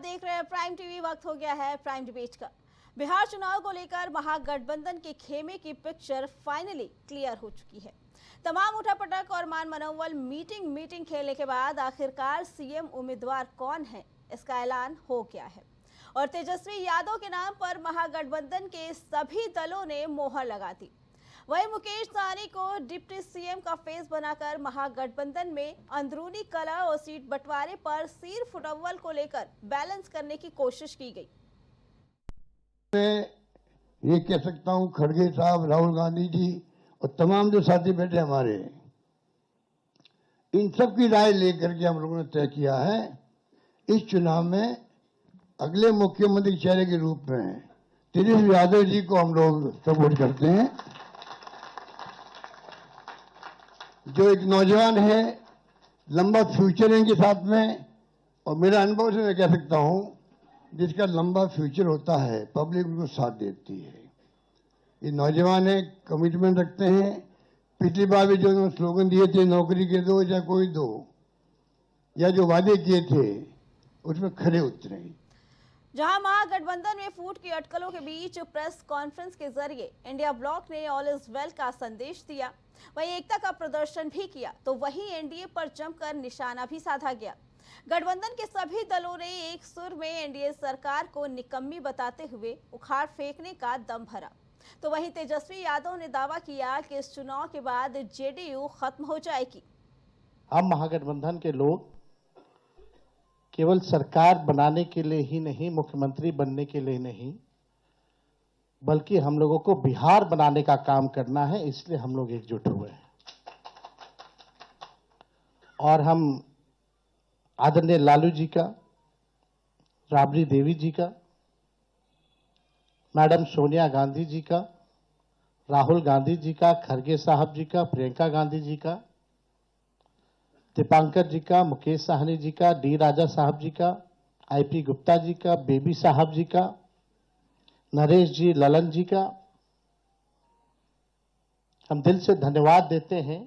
देख रहे हैं प्राइम टीवी। वक्त हो गया है प्राइम डिबेट का। बिहार चुनाव को लेकर महागठबंधन के खेमे की पिक्चर फाइनली क्लियर हो चुकी है। तमाम उठापटक और मान मनोबल मीटिंग खेलने के बाद आखिरकार सीएम उम्मीदवार कौन है, इसका ऐलान हो गया है और तेजस्वी यादव के नाम पर महागठबंधन के सभी दलों ने मोहर लगा दी। वहीं मुकेश सहनी को डिप्टी सीएम का फेस बनाकर महागठबंधन में अंदरूनी कलह और सीट बंटवारे पर सिर फुटअव्वल को लेकर बैलेंस करने की कोशिश की गई। मैं ये कह सकता हूं, खड़गे साहब, राहुल गांधी जी और तमाम जो साथी बैठे हमारे, इन सब की राय लेकर के हम लोगों ने तय किया है इस चुनाव में अगले मुख्यमंत्री चेहरे के रूप में तेजस्वी यादव जी को हम लोग सपोर्ट करते हैं। जो एक नौजवान है, लंबा फ्यूचर है इनके साथ में, और मेरा अनुभव से मैं कह सकता हूं जिसका लंबा फ्यूचर होता है पब्लिक उनको साथ देती है। ये नौजवान है, कमिटमेंट रखते हैं। पिछली बार भी जो उन्होंने स्लोगन दिए थे, नौकरी के दो या कोई दो, या जो वादे किए थे उसमें खरे उतरे। जहां महागठबंधन में फूट की अटकलों के बीच प्रेस कॉन्फ्रेंस के जरिए इंडिया ब्लॉक ने ऑल इज वेल का संदेश दिया, वहीं एकता का प्रदर्शन भी किया, तो वहीं एनडीए पर जमकर निशाना भी साधा गया। गठबंधन के सभी दलों ने एक सुर में एनडीए सरकार को निकम्मी बताते हुए उखाड़ फेंकने का दम भरा। तो वहीं तेजस्वी यादव ने दावा किया कि इस चुनाव के बाद जेडीयू खत्म हो जाएगी। हम महागठबंधन के लोग केवल सरकार बनाने के लिए ही नहीं, मुख्यमंत्री बनने के लिए नहीं, बल्कि हम लोगों को बिहार बनाने का काम करना है, इसलिए हम लोग एकजुट हुए हैं। और हम आदरणीय लालू जी का, राबड़ी देवी जी का, मैडम सोनिया गांधी जी का, राहुल गांधी जी का, खड़गे साहब जी का, प्रियंका गांधी जी का, दीपांकर जी का, मुकेश सहनी जी का, डी राजा साहब जी का, आईपी गुप्ता जी का, बेबी साहब जी का, नरेश जी, ललन जी का हम दिल से धन्यवाद देते हैं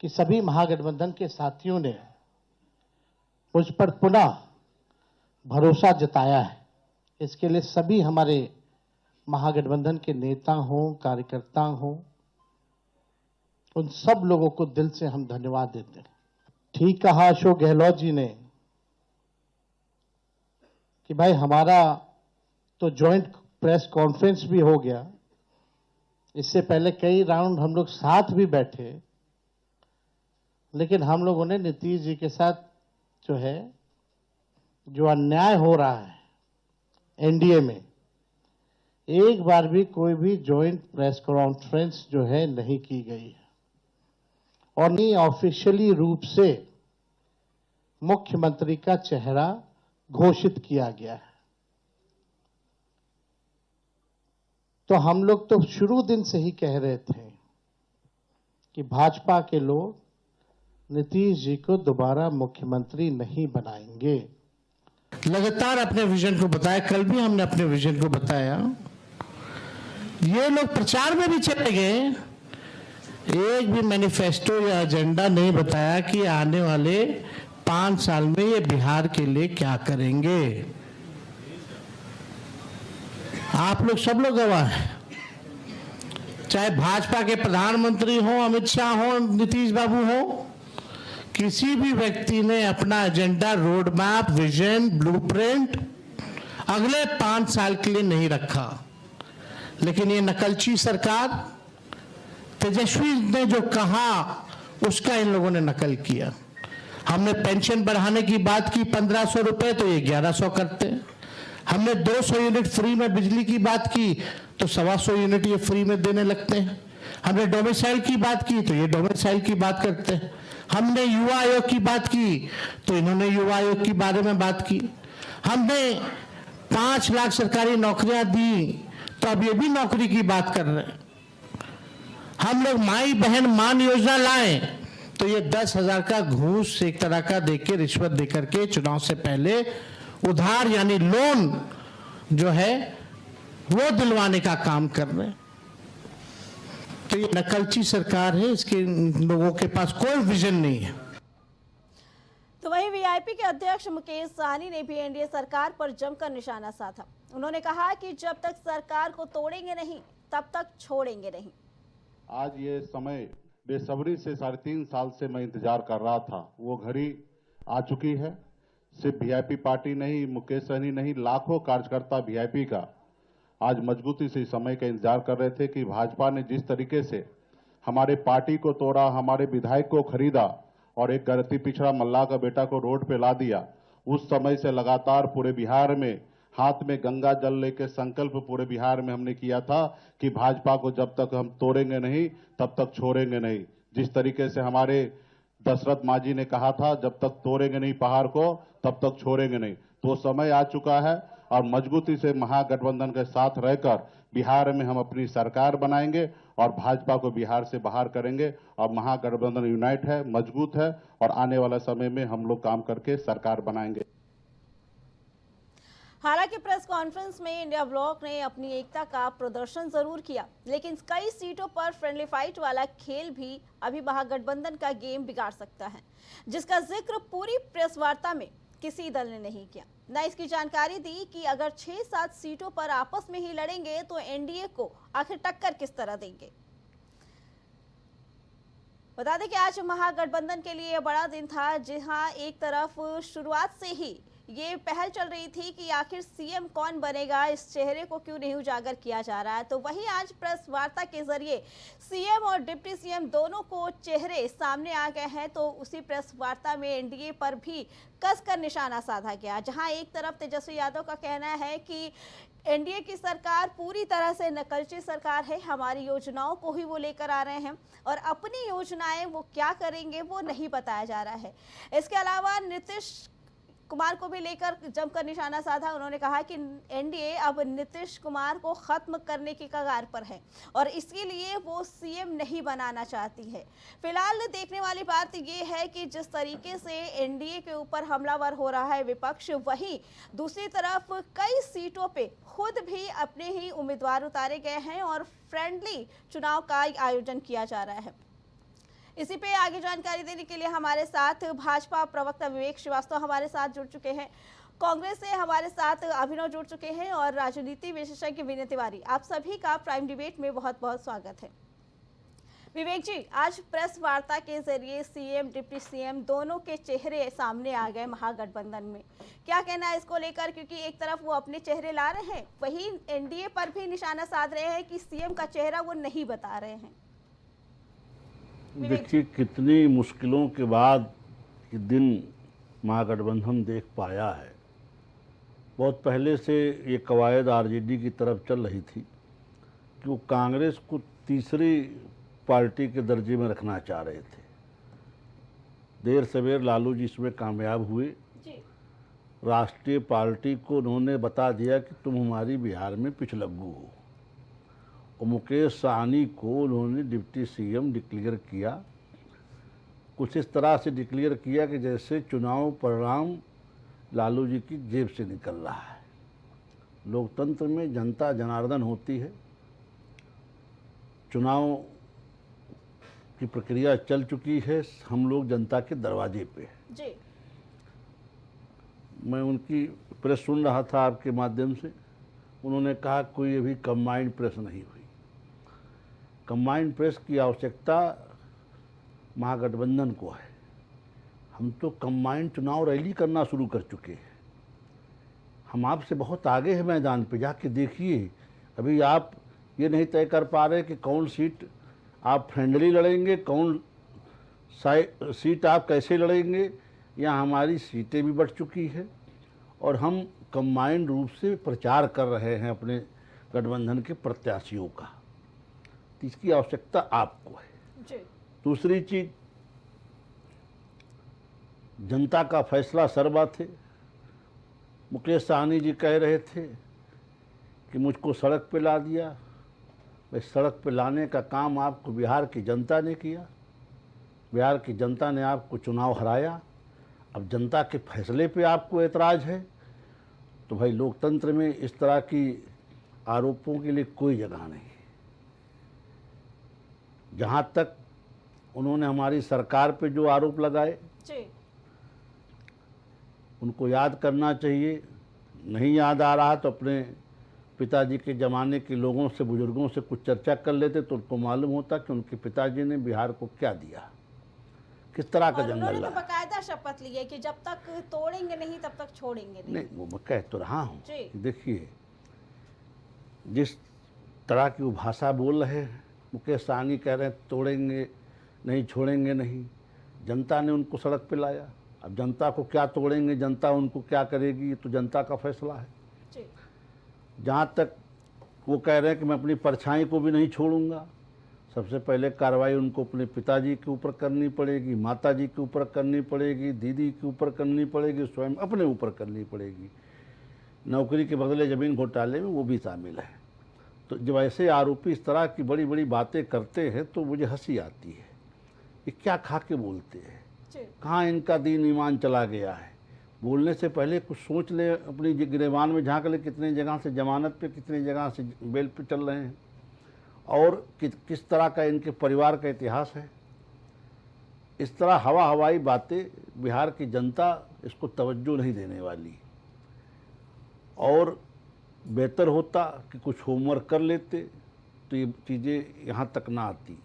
कि सभी महागठबंधन के साथियों ने मुझ पर पुनः भरोसा जताया है। इसके लिए सभी हमारे महागठबंधन के नेता हों, कार्यकर्ता हों, उन सब लोगों को दिल से हम धन्यवाद देते हैं। ठीक कहा अशोक गहलोत जी ने कि भाई हमारा तो जॉइंट प्रेस कॉन्फ्रेंस भी हो गया, इससे पहले कई राउंड हम लोग साथ भी बैठे, लेकिन हम लोगों ने नीतीश जी के साथ जो अन्याय हो रहा है एनडीए में, एक बार भी कोई भी जॉइंट प्रेस कॉन्फ्रेंस नहीं की गई है और नहीं ऑफिशियली रूप से मुख्यमंत्री का चेहरा घोषित किया गया है। तो हम लोग तो शुरू दिन से ही कह रहे थे कि भाजपा के लोग नीतीश जी को दोबारा मुख्यमंत्री नहीं बनाएंगे। लगातार अपने विजन को बताया, कल भी हमने अपने विजन को बताया। ये लोग प्रचार में भी चले गए, एक भी मैनिफेस्टो या एजेंडा नहीं बताया कि आने वाले 5 साल में ये बिहार के लिए क्या करेंगे। आप लोग सब लोग गवाह हैं, चाहे भाजपा के प्रधानमंत्री हो, अमित शाह हो, नीतीश बाबू हो, किसी भी व्यक्ति ने अपना agenda, road map, vision, blueprint अगले 5 साल के लिए नहीं रखा। लेकिन ये नकलची सरकार, तेजस्वी ने जो कहा उसका इन लोगों ने नकल किया। हमने पेंशन बढ़ाने की बात की 1500 रुपए, तो ये 1100 करते हैं। हमने 200 यूनिट फ्री में बिजली की बात की तो 125 यूनिट ये फ्री में देने लगते हैं। हमने डोमिसाइल की बात की तो ये डोमिसाइल की बात करते हैं। हमने युवा आयोग की बात की तो इन्होंने युवा आयोग के बारे में बात की। हमने 5 लाख सरकारी नौकरियां दी तो अब ये भी नौकरी की बात कर रहे हैं। हम लोग माई बहन मान योजना लाए तो ये 10,000 का घूस एक तरह का देके, रिश्वत देकर के चुनाव से पहले उधार यानी लोन वो दिलवाने का काम कर रहे हैं। तो ये नकलची सरकार है, इसके लोगों के पास कोई विजन नहीं है। तो वहीं वीआईपी के अध्यक्ष मुकेश सहनी ने भी एनडीए सरकार पर जमकर निशाना साधा। उन्होंने कहा कि जब तक सरकार को तोड़ेंगे नहीं तब तक छोड़ेंगे नहीं। आज ये समय बेसब्री से 3.5 साल से मैं इंतजार कर रहा था, वो घड़ी आ चुकी है। सिर्फ वीआईपी पार्टी नहीं, मुकेश सहनी नहीं, लाखों कार्यकर्ता वीआईपी का आज मजबूती से इस समय का इंतजार कर रहे थे कि भाजपा ने जिस तरीके से हमारे पार्टी को तोड़ा, हमारे विधायक को खरीदा और एक गलती पिछड़ा मल्लाह का बेटा को रोड पे ला दिया, उस समय से लगातार पूरे बिहार में हाथ में गंगा जल लेके संकल्प पूरे बिहार में हमने किया था कि भाजपा को जब तक हम तोड़ेंगे नहीं तब तक छोड़ेंगे नहीं। जिस तरीके से हमारे दशरथ मांझी ने कहा था, जब तक तोड़ेंगे नहीं पहाड़ को तब तक छोड़ेंगे नहीं, तो समय आ चुका है और मजबूती से महागठबंधन के साथ रहकर बिहार में हम अपनी सरकार बनाएंगे और भाजपा को बिहार से बाहर करेंगे। और महागठबंधन यूनाइट है, मजबूत है और आने वाला समय में हम लोग काम करके सरकार बनाएंगे। हालांकि प्रेस कॉन्फ्रेंस में इंडिया ब्लॉक ने अपनी एकता का प्रदर्शन जरूर किया, लेकिन कई सीटों पर फ्रेंडली फाइट वाला खेल भी अभी महागठबंधन का गेम बिगाड़ सकता है, जिसका जिक्र पूरी प्रेस वार्ता में किसी दल ने नहीं किया। न इसकी जानकारी दी कि अगर 6-7 सीटों पर आपस में ही लड़ेंगे तो एनडीए को आखिर टक्कर किस तरह देंगे। बता दें कि आज महागठबंधन के लिए बड़ा दिन था, जहां एक तरफ शुरुआत से ही ये पहल चल रही थी कि आखिर सीएम कौन बनेगा, इस चेहरे को क्यों नहीं उजागर किया जा रहा है। तो वहीं आज प्रेस वार्ता के जरिए सीएम और डिप्टी सीएम दोनों को चेहरे सामने आ गए हैं। तो उसी प्रेस वार्ता में एनडीए पर भी कसकर निशाना साधा गया, जहां एक तरफ तेजस्वी यादव का कहना है कि एनडीए की सरकार पूरी तरह से नकलची सरकार है, हमारी योजनाओं को ही वो लेकर आ रहे हैं और अपनी योजनाएं वो क्या करेंगे वो नहीं बताया जा रहा है। इसके अलावा नीतीश कुमार को भी लेकर जमकर निशाना साधा। उन्होंने कहा कि एनडीए अब नीतीश कुमार को खत्म करने की कगार पर है और इसके लिए वो सीएम नहीं बनाना चाहती है। फिलहाल देखने वाली बात ये है कि जिस तरीके से एनडीए के ऊपर हमलावर हो रहा है विपक्ष, वहीं दूसरी तरफ कई सीटों पे खुद भी अपने ही उम्मीदवार उतारे गए हैं और फ्रेंडली चुनाव का आयोजन किया जा रहा है। इसी पे आगे जानकारी देने के लिए हमारे साथ भाजपा प्रवक्ता विवेक श्रीवास्तव हमारे साथ जुड़ चुके हैं, कांग्रेस से हमारे साथ अभिनव जुड़ चुके हैं और राजनीति विशेषज्ञ विनय तिवारी। आप सभी का प्राइम डिबेट में बहुत बहुत स्वागत है। विवेक जी, आज प्रेस वार्ता के जरिए सीएम डिप्टी सीएम दोनों के चेहरे सामने आ गए महागठबंधन में, क्या कहना है इसको लेकर? क्योंकि एक तरफ वो अपने चेहरे ला रहे हैं, वहीं एनडीए पर भी निशाना साध रहे हैं कि सीएम का चेहरा वो नहीं बता रहे हैं। देखिए, कितनी मुश्किलों के बाद ये दिन महागठबंधन देख पाया है। बहुत पहले से ये कवायद आरजेडी की तरफ चल रही थी कि वो कांग्रेस को तीसरी पार्टी के दर्जे में रखना चाह रहे थे। देर सवेर लालू जी इसमें कामयाब हुए। राष्ट्रीय पार्टी को उन्होंने बता दिया कि तुम हमारी बिहार में पिछलग्गू हो और मुकेश सहनी को उन्होंने डिप्टी सीएम डिक्लेयर किया। कुछ इस तरह से डिक्लेयर किया कि जैसे चुनाव परिणाम लालू जी की जेब से निकल रहा है। लोकतंत्र में जनता जनार्दन होती है। चुनाव की प्रक्रिया चल चुकी है, हम लोग जनता के दरवाजे पे हैं। जी। मैं उनकी प्रेस सुन रहा था आपके माध्यम से। उन्होंने कहा कोई अभी कंबाइंड प्रेस नहीं हुई। कंबाइंड प्रेस की आवश्यकता महागठबंधन को है। हम तो कंबाइंड चुनाव रैली करना शुरू कर चुके हैं। हम आपसे बहुत आगे हैं मैदान पे, जाके देखिए। अभी आप ये नहीं तय कर पा रहे कि कौन सीट आप फ्रेंडली लड़ेंगे, कौन सीट आप कैसे लड़ेंगे। यहाँ हमारी सीटें भी बढ़ चुकी है और हम कंबाइंड रूप से प्रचार कर रहे हैं अपने गठबंधन के प्रत्याशियों का। इसकी आवश्यकता आपको है। जी। दूसरी चीज, जनता का फैसला सर्वोच्च है। मुकेश सहनी जी कह रहे थे कि मुझको सड़क पे ला दिया। भाई, सड़क पे लाने का काम आपको बिहार की जनता ने किया। बिहार की जनता ने आपको चुनाव हराया। अब जनता के फैसले पे आपको एतराज़ है, तो भाई लोकतंत्र में इस तरह की आरोपों के लिए कोई जगह नहीं। जहाँ तक उन्होंने हमारी सरकार पे जो आरोप लगाए, उनको याद करना चाहिए। नहीं याद आ रहा तो अपने पिताजी के ज़माने के लोगों से, बुजुर्गों से कुछ चर्चा कर लेते तो उनको मालूम होता कि उनके पिताजी ने बिहार को क्या दिया, किस तरह का और जंगल उन्होंने तो रहा। बकायदा शपथ ली है कि जब तक तोड़ेंगे नहीं तब तक छोड़ेंगे नहीं। नहीं, वो मैं कह तो रहा हूँ जी। कि देखिए, जिस तरह की वो भाषा बोल रहे हैं, मुकेश सहनी कह रहे हैं तोड़ेंगे नहीं, छोड़ेंगे नहीं। जनता ने उनको सड़क पे लाया। अब जनता को क्या तोड़ेंगे, जनता उनको क्या करेगी, ये तो जनता का फैसला है। जी। जहाँ तक वो कह रहे हैं कि मैं अपनी परछाई को भी नहीं छोड़ूंगा, सबसे पहले कार्रवाई उनको अपने पिताजी के ऊपर करनी पड़ेगी, माताजी के ऊपर करनी पड़ेगी, दीदी के ऊपर करनी पड़ेगी, स्वयं अपने ऊपर करनी पड़ेगी। नौकरी के बदले ज़मीन घोटाले में वो भी शामिल है। तो जब ऐसे आरोपी इस तरह की बड़ी बड़ी बातें करते हैं तो मुझे हंसी आती है। ये क्या खा के बोलते हैं? जी। कहाँ इनका दीन ईमान चला गया है? बोलने से पहले कुछ सोच ले, अपनी गिरेबान में झांक ले, कितने जगह से जमानत पे, कितने जगह से बेल पे चल रहे हैं, और किस तरह का इनके परिवार का इतिहास है। इस तरह हवाई बातें बिहार की जनता इसको तवज्जो नहीं देने वाली। और बेहतर होता कि कुछ होमवर्क कर लेते तो ये चीज़ें यहाँ तक ना आती।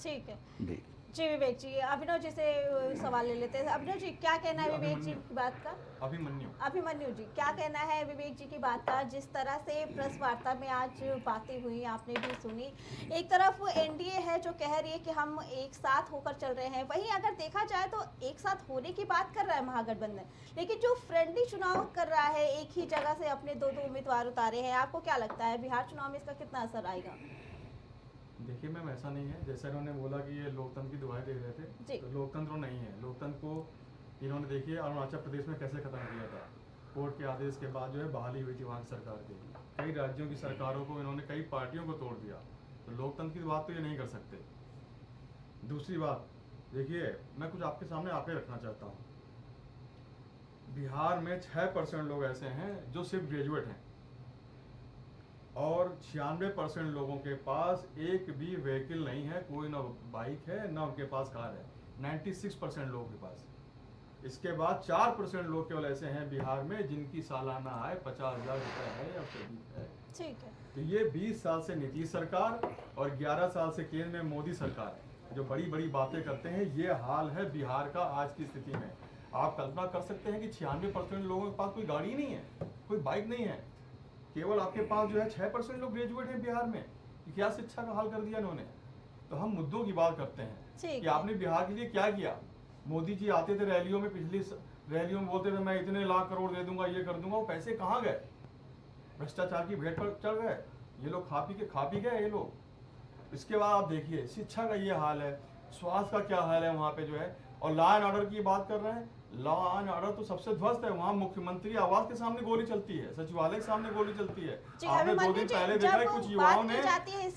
ठीक है जी। जी। विवेक जी, अभिनव जी से सवाल ले लेते हैं। अभिनव जी, क्या कहना है विवेक जी की बात का? अभिमन्यु जी, क्या कहना है विवेक जी की बात का? जिस तरह से प्रेस वार्ता में आज बातें हुई, आपने भी सुनी। एक तरफ एनडीए है जो कह रही है कि हम एक साथ होकर चल रहे हैं, वहीं अगर देखा जाए तो एक साथ होने की बात कर रहा है महागठबंधन, लेकिन जो फ्रेंडली चुनाव कर रहा है, एक ही जगह से अपने दो उम्मीदवार उतारे हैं। आपको क्या लगता है बिहार चुनाव में इसका कितना असर आएगा? देखिए मैम, ऐसा नहीं है जैसा इन्होंने बोला कि ये लोकतंत्र की दुहाई दे रहे थे, तो लोकतंत्र नहीं है। लोकतंत्र को इन्होंने देखिए अरुणाचल प्रदेश में कैसे खत्म किया था। कोर्ट के आदेश के बाद जो है बहाली हुई थी वहाँ की सरकार की। कई राज्यों की सरकारों को इन्होंने, कई पार्टियों को तोड़ दिया। तो लोकतंत्र की बात तो ये नहीं कर सकते। दूसरी बात देखिए, मैं कुछ आपके सामने आके रखना चाहता हूँ। बिहार में 6% लोग ऐसे हैं जो सिर्फ ग्रेजुएट हैं, और 96% लोगों के पास एक भी व्हीकल नहीं है, कोई ना बाइक है ना उनके पास कार है। 96% लोगों के पास। इसके बाद 4% लोग केवल ऐसे हैं बिहार में जिनकी सालाना आय 50,000 रुपये है या उससे अधिक है। ठीक है। तो ये 20 साल से नीतीश सरकार और 11 साल से केंद्र में मोदी सरकार है जो बड़ी बड़ी बातें करते हैं। ये हाल है बिहार का आज की स्थिति में। आप कल्पना कर सकते हैं कि 96% लोगों के पास कोई गाड़ी नहीं है, कोई बाइक नहीं है। केवल आपके पास जो है 6% लोग ग्रेजुएट हैं बिहार में। क्या शिक्षा का हाल कर दिया इन्होंने। तो हम मुद्दों की बात करते हैं कि आपने बिहार के लिए क्या किया। मोदी जी आते थे रैलियों में, पिछली रैलियों में बोलते थे मैं इतने लाख करोड़ दे दूंगा, ये कर दूंगा। वो पैसे कहाँ गए? भ्रष्टाचार की भेंट पर चढ़ गए ये लोग, खा पी गए ये लोग। इसके बाद आप देखिए शिक्षा का ये हाल है, स्वास्थ्य का क्या हाल है वहाँ पे जो है। और लॉ एंड ऑर्डर की बात कर रहे हैं, लॉ एंड ऑर्डर तो सबसे ध्वस्त है। वहाँ मुख्यमंत्री आवास के सामने गोली चलती है, सचिवालय के सामने गोली चलती है। आपने 2 दिन पहले देखा है कुछ युवाओं ने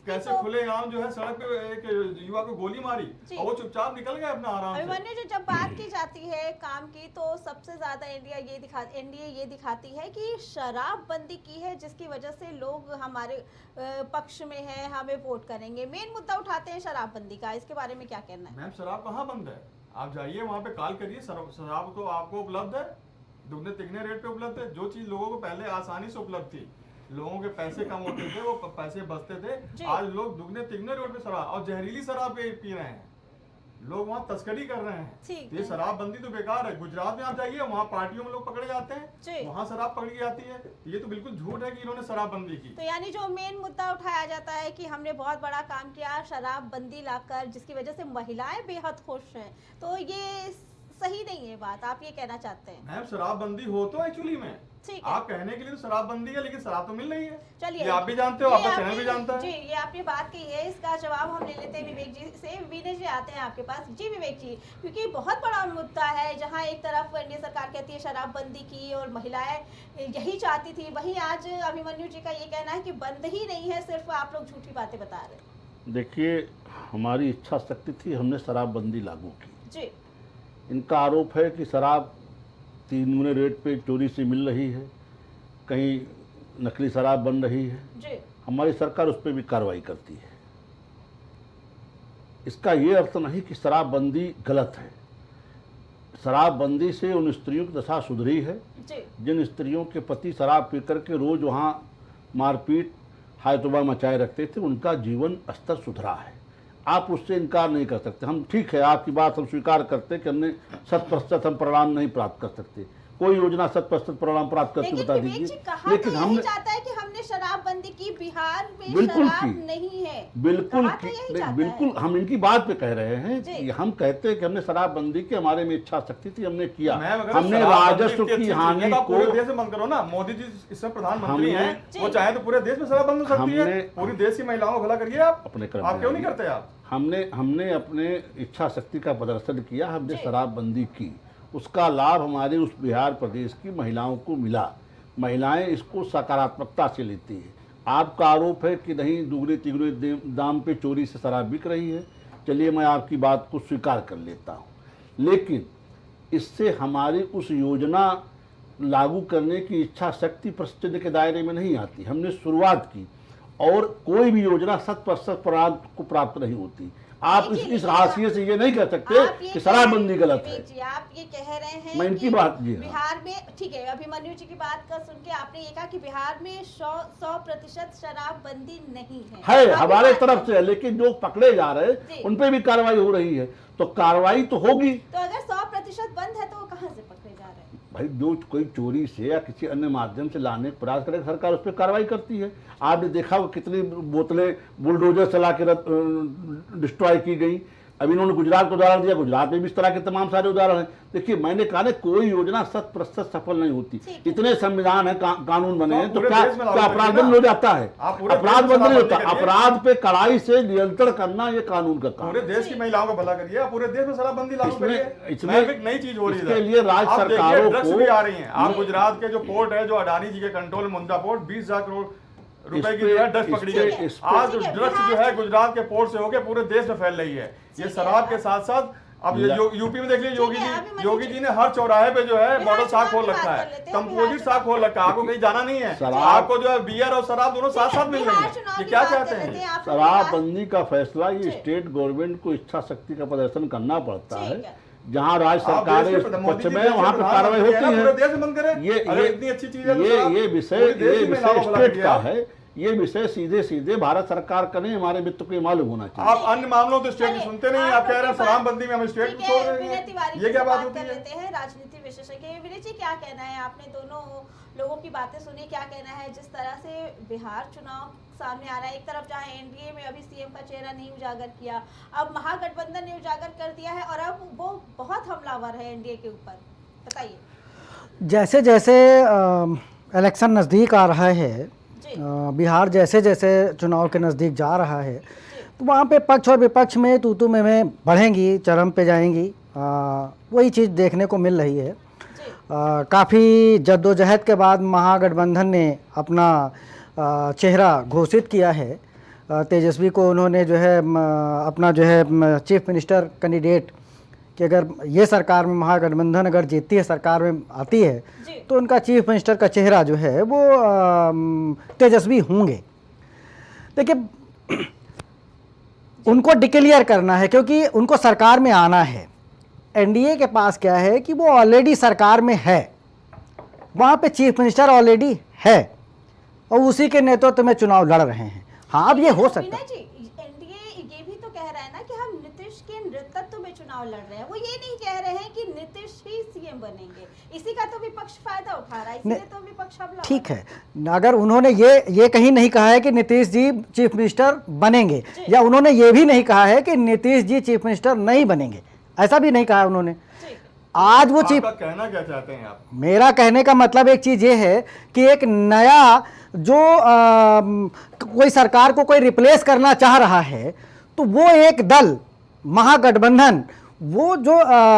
कैसे खुलेआम जो है सड़क पे एक युवा को गोली मारी और वो चुपचाप निकल गए अपना आराम से। अभिमन्यु जी, जब बात की जाती है काम की तो सबसे ज्यादा एनडीए ये दिखाती है कि शराबबंदी की है, जिसकी वजह से लोग हमारे पक्ष में है, हमें वोट करेंगे। मेन मुद्दा उठाते हैं शराबबंदी का, इसके बारे में क्या कहना है? मैम, शराब कहाँ बंद है? आप जाइए वहाँ पे कॉल करिए, शराब तो आपको उपलब्ध है, दुगने तिगने रेट पे उपलब्ध है। जो चीज लोगों को पहले आसानी से उपलब्ध थी, लोगों के पैसे कम होते थे, वो पैसे बचते थे, आज लोग दुगने तिगने रेट पे शराब और जहरीली शराब पी रहे हैं। लोग वहाँ तस्करी कर रहे हैं। ये शराबबंदी तो बेकार है। गुजरात में आप जाइए, वहाँ पार्टियों में लोग पकड़े जाते हैं, वहाँ शराब पकड़ी जाती है। ये तो बिल्कुल झूठ है कि इन्होंने शराबबंदी की। तो यानी जो मेन मुद्दा उठाया जाता है कि हमने बहुत बड़ा काम किया शराबबंदी लाकर, जिसकी वजह से महिलाएं बेहद खुश हैं, तो ये सही नहीं है बात, आप ये कहना चाहते हैं? मैम, शराबबंदी हो तो एक्चुअली में आप कहने के लिए तो शराबबंदी है, लेकिन शराब तो मिल रही है। चलिए, ये आप भी जानते हो, आपका चैनल भी जानता है। जी, ये आपने बात की है, इसका जवाब हम ले लेते हैं विवेक जी से। विनय जी आते हैं आपके पास। जी विवेक जी, क्योंकि बहुत बड़ा मुद्दा है, जहां एक तरफ एनडीए सरकार कहती है शराबबंदी की और महिलाएं यही चाहती थी, वहीं आज अभिमन्यु जी का ये कहना है कि बंद ही नहीं है, सिर्फ आप लोग झूठी बातें बता रहे हैं। देखिए, हमारी इच्छा शक्ति थी, हमने शराबबंदी लागू की। जी। इनका आरोप है कि शराब 3 गुने रेट पे चोरी से मिल रही है, कहीं नकली शराब बन रही है। जी। हमारी सरकार उस पर भी कार्रवाई करती है। इसका ये अर्थ नहीं कि शराबबंदी गलत है। शराबबंदी से उन स्त्रियों की दशा सुधरी है जी जिन स्त्रियों के पति शराब पी करके रोज वहाँ मारपीट हायतुबा मचाए रखते थे, उनका जीवन स्तर सुधरा है। आप उससे इनकार नहीं कर सकते। हम ठीक है, आपकी बात हम स्वीकार करते हैं कि हमने 100% हम परिणाम नहीं प्राप्त कर सकते। कोई योजना 100% परिणाम प्राप्त करके लेकिन बता विवेक दीजिए। जी कहा लेकिन तो हमने यही जाता है कि हमने शराबबंदी की, बिहार में बिल्कुल शराब की। नहीं है, बिल्कुल कहा तो यही नहीं, जाता बिल्कुल है। हम इनकी बात पे कह रहे हैं जी। कि हम कहते हैं कि हमने शराबबंदी की, हमारे में इच्छा शक्ति थी, हमने किया। मैं अगर हमने शराबबंदी राजस्व इतनी अच्छी की चीज है हानि तो आप पूरे को, देश में बंद करो ना। मोदी जी इस समय प्रधानमंत्री हमने- हैं, वो चाहे तो पूरे देश में शराब बंद हो सकती है। हमने- पूरी देश की महिलाओं को भला करिए आप अपने क्रम आप में क्यों नहीं आइए। करते आप? हमने अपने इच्छा शक्ति का प्रदर्शन किया, हमने जी। शराबबंदी की, उसका लाभ हमारे उस बिहार प्रदेश की महिलाओं को मिला। महिलाएं इसको सकारात्मकता से लेती है। आपका आरोप है कि नहीं दुगने तिगुने दाम पे चोरी से शराब बिक रही है, चलिए मैं आपकी बात को स्वीकार कर लेता हूँ, लेकिन इससे हमारी उस योजना लागू करने की इच्छा शक्ति प्रश्न के दायरे में नहीं आती। हमने शुरुआत की और कोई भी योजना 100% को प्राप्त नहीं होती। आप देखिए, इस लेकिन हाशिए से ये नहीं कह सकते आप ये कि कह शराबबंदी रहे हैं, गलत है। विवेक जी, आप ये कह रहे हैं मैं इनकी कि बात जी हाँ। बिहार में ठीक है, अभिमन्यु जी की बात का सुन के आपने ये कहा कि बिहार में 100% शराबबंदी नहीं है। है आप हमारे ये बात- तरफ से है, लेकिन जो पकड़े जा रहे जी। हैं उन पे भी कार्रवाई हो रही है, तो कार्रवाई तो होगी। तो अगर 100% बंद है तो वो कहाँ से पकड़े जा रहे हैं? भाई जो कोई चोरी से या किसी अन्य माध्यम से लाने का प्रयास करे, सरकार उस पर कार्रवाई करती है। आपने देखा वो कितनी बोतलें बुलडोजर चला के डिस्ट्रॉय की गई। अभी इन्होंने गुजरात को उदाहरण दिया, गुजरात में भी इस तरह के तमाम सारे उदाहरण हैं। देखिए मैंने कहा ना, कोई योजना 100% सफल नहीं होती। ठीक है। इतने संविधान है, कानून बने हैं, तो पूरे क्या देश में लागू क्या अपराध करिए बंद ना। हो जाता है? आप पूरे अपराध देश में बंद नहीं होता। शराबबंदी करिए। अपराध पे कड़ाई से नियंत्रण करना ये कानून का काम पूरे है। देश की महिलाओं का भला करिए, आप पूरे देश में शराबबंदी लागू इसमें- करिए। इसमें- मैं एक नई चीज हो रही है इसके इधर। लिए राज्य आप देखिए, सरकारों ड्रग्स को- भी आ रही हैं। आप गुजरात के जो पोर्ट है, जो अडानी जी के कंट्रोल में मुंद्रा पोर्ट, 20,000 करोड़ रुपए की पे- जो है ड्रग्स पकड़ी इस पे- गई। इस पे- आज ठीक है, ड्रग्स जो बिहार- है गुजरात के पोर्ट से होकर पूरे देश में फैल रही है। ये ठीक है। शराब के साथ साथ अब ये यूपी में देख लीजिए, ठीक है, अभी योगी जी ने हर चौराहे पे जो है बिहार मॉडल साग खोल चुनाव की रखा बात है, कर लेते हैं, कंपोजिट बिहार साग खोल रखा है। आपको कहीं जाना नहीं है, शराब- आपको जो है बियर और शराब दोनों साथ साथ मिल रही बिहार है। चुनाव ये की क्या बात चाहते कर लेते हैं? हैं आप। शराबबंदी का फैसला ये जी। स्टेट गवर्नमेंट को इच्छा शक्ति का प्रदर्शन करना पड़ता ठीक है। है। जहाँ राज्य आप सरकारें देश के इस मोदी पक्ष जी में देश के वहाँ पर कार्रवाई प्रधानमंत्री होती है ना, पूरे देश में बंद है। करें। अगर इतनी अच्छी चीज है तो ये आप विषय पूरे देश की महिलाओं को भला स्टेट करिए का आप। है। ये विषय सीधे सीधे भारत सरकार का नहीं, हमारे मित्र को ये मालूम होना चाहिए। आप अन्य मामलों तो स्टेट की चलिए, सुनते नहीं, आप कह रहे हैं लोग शराबबंदी में हम स्टेट ठीक को है, छोड़ रहे विनय हैं। तिवारी ये जी क्या से बात बात होती कर है? लेते हैं, राजनीति विशेषज्ञ विनय जी, क्या कहना है? आपने दोनों लोगों की बातें सुनी, क्या कहना है जिस तरह से बिहार चुनाव सामने आ रहा है? एक तरफ जहां एनडीए में अभी सीएम का चेहरा नहीं उजागर किया, अब महागठबंधन ने उजागर कर दिया है और अब वो बहुत हमलावर है एनडीए के ऊपर, बताइए। जैसे जैसे इलेक्शन नज़दीक आ रहा है, जी बिहार जैसे जैसे चुनाव के नज़दीक जा रहा है, तो वहाँ पे पक्ष और विपक्ष में तू में बढ़ेंगी, चरम पे जाएंगी। वही चीज़ देखने को मिल रही है। जी काफ़ी जद्दोजहद के बाद महागठबंधन ने अपना चेहरा घोषित किया है। तेजस्वी को उन्होंने जो है अपना जो है चीफ मिनिस्टर कैंडिडेट कि अगर ये सरकार में महागठबंधन अगर जीतती है, सरकार में आती है, जी तो उनका चीफ मिनिस्टर का चेहरा जो है वो तेजस्वी होंगे। देखिए उनको डिक्लेयर करना है क्योंकि उनको सरकार में आना है। एनडीए के पास क्या है कि वो ऑलरेडी सरकार में है, वहाँ पे चीफ मिनिस्टर ऑलरेडी है और उसी के नेतृत्व में चुनाव लड़ रहे हैं। हाँ, अब ये हो सकता है। विनय जी, एनडीए ये भी तो कह रहा है ना कि हम नीतीश के नेतृत्व में चुनाव लड़ रहे हैं। वो ये नहीं कह रहे हैं कि नीतीश ही सीएम बनेंगे। इसी का तो विपक्ष फायदा उठा रहा है, इसलिए तो विपक्ष हमला। ठीक है, अगर उन्होंने ये कहीं नहीं कहा है कि नीतीश जी चीफ मिनिस्टर बनेंगे, या उन्होंने ये भी नहीं कहा है कि नीतीश जी चीफ मिनिस्टर नहीं बनेंगे, ऐसा भी नहीं कहा उन्होंने। आज वो चीफ, आपका कहना क्या चाहते हैं आप? मेरा कहने का मतलब एक चीज़ ये है कि एक नया जो कोई सरकार को कोई रिप्लेस करना चाह रहा है, तो वो एक दल महागठबंधन वो जो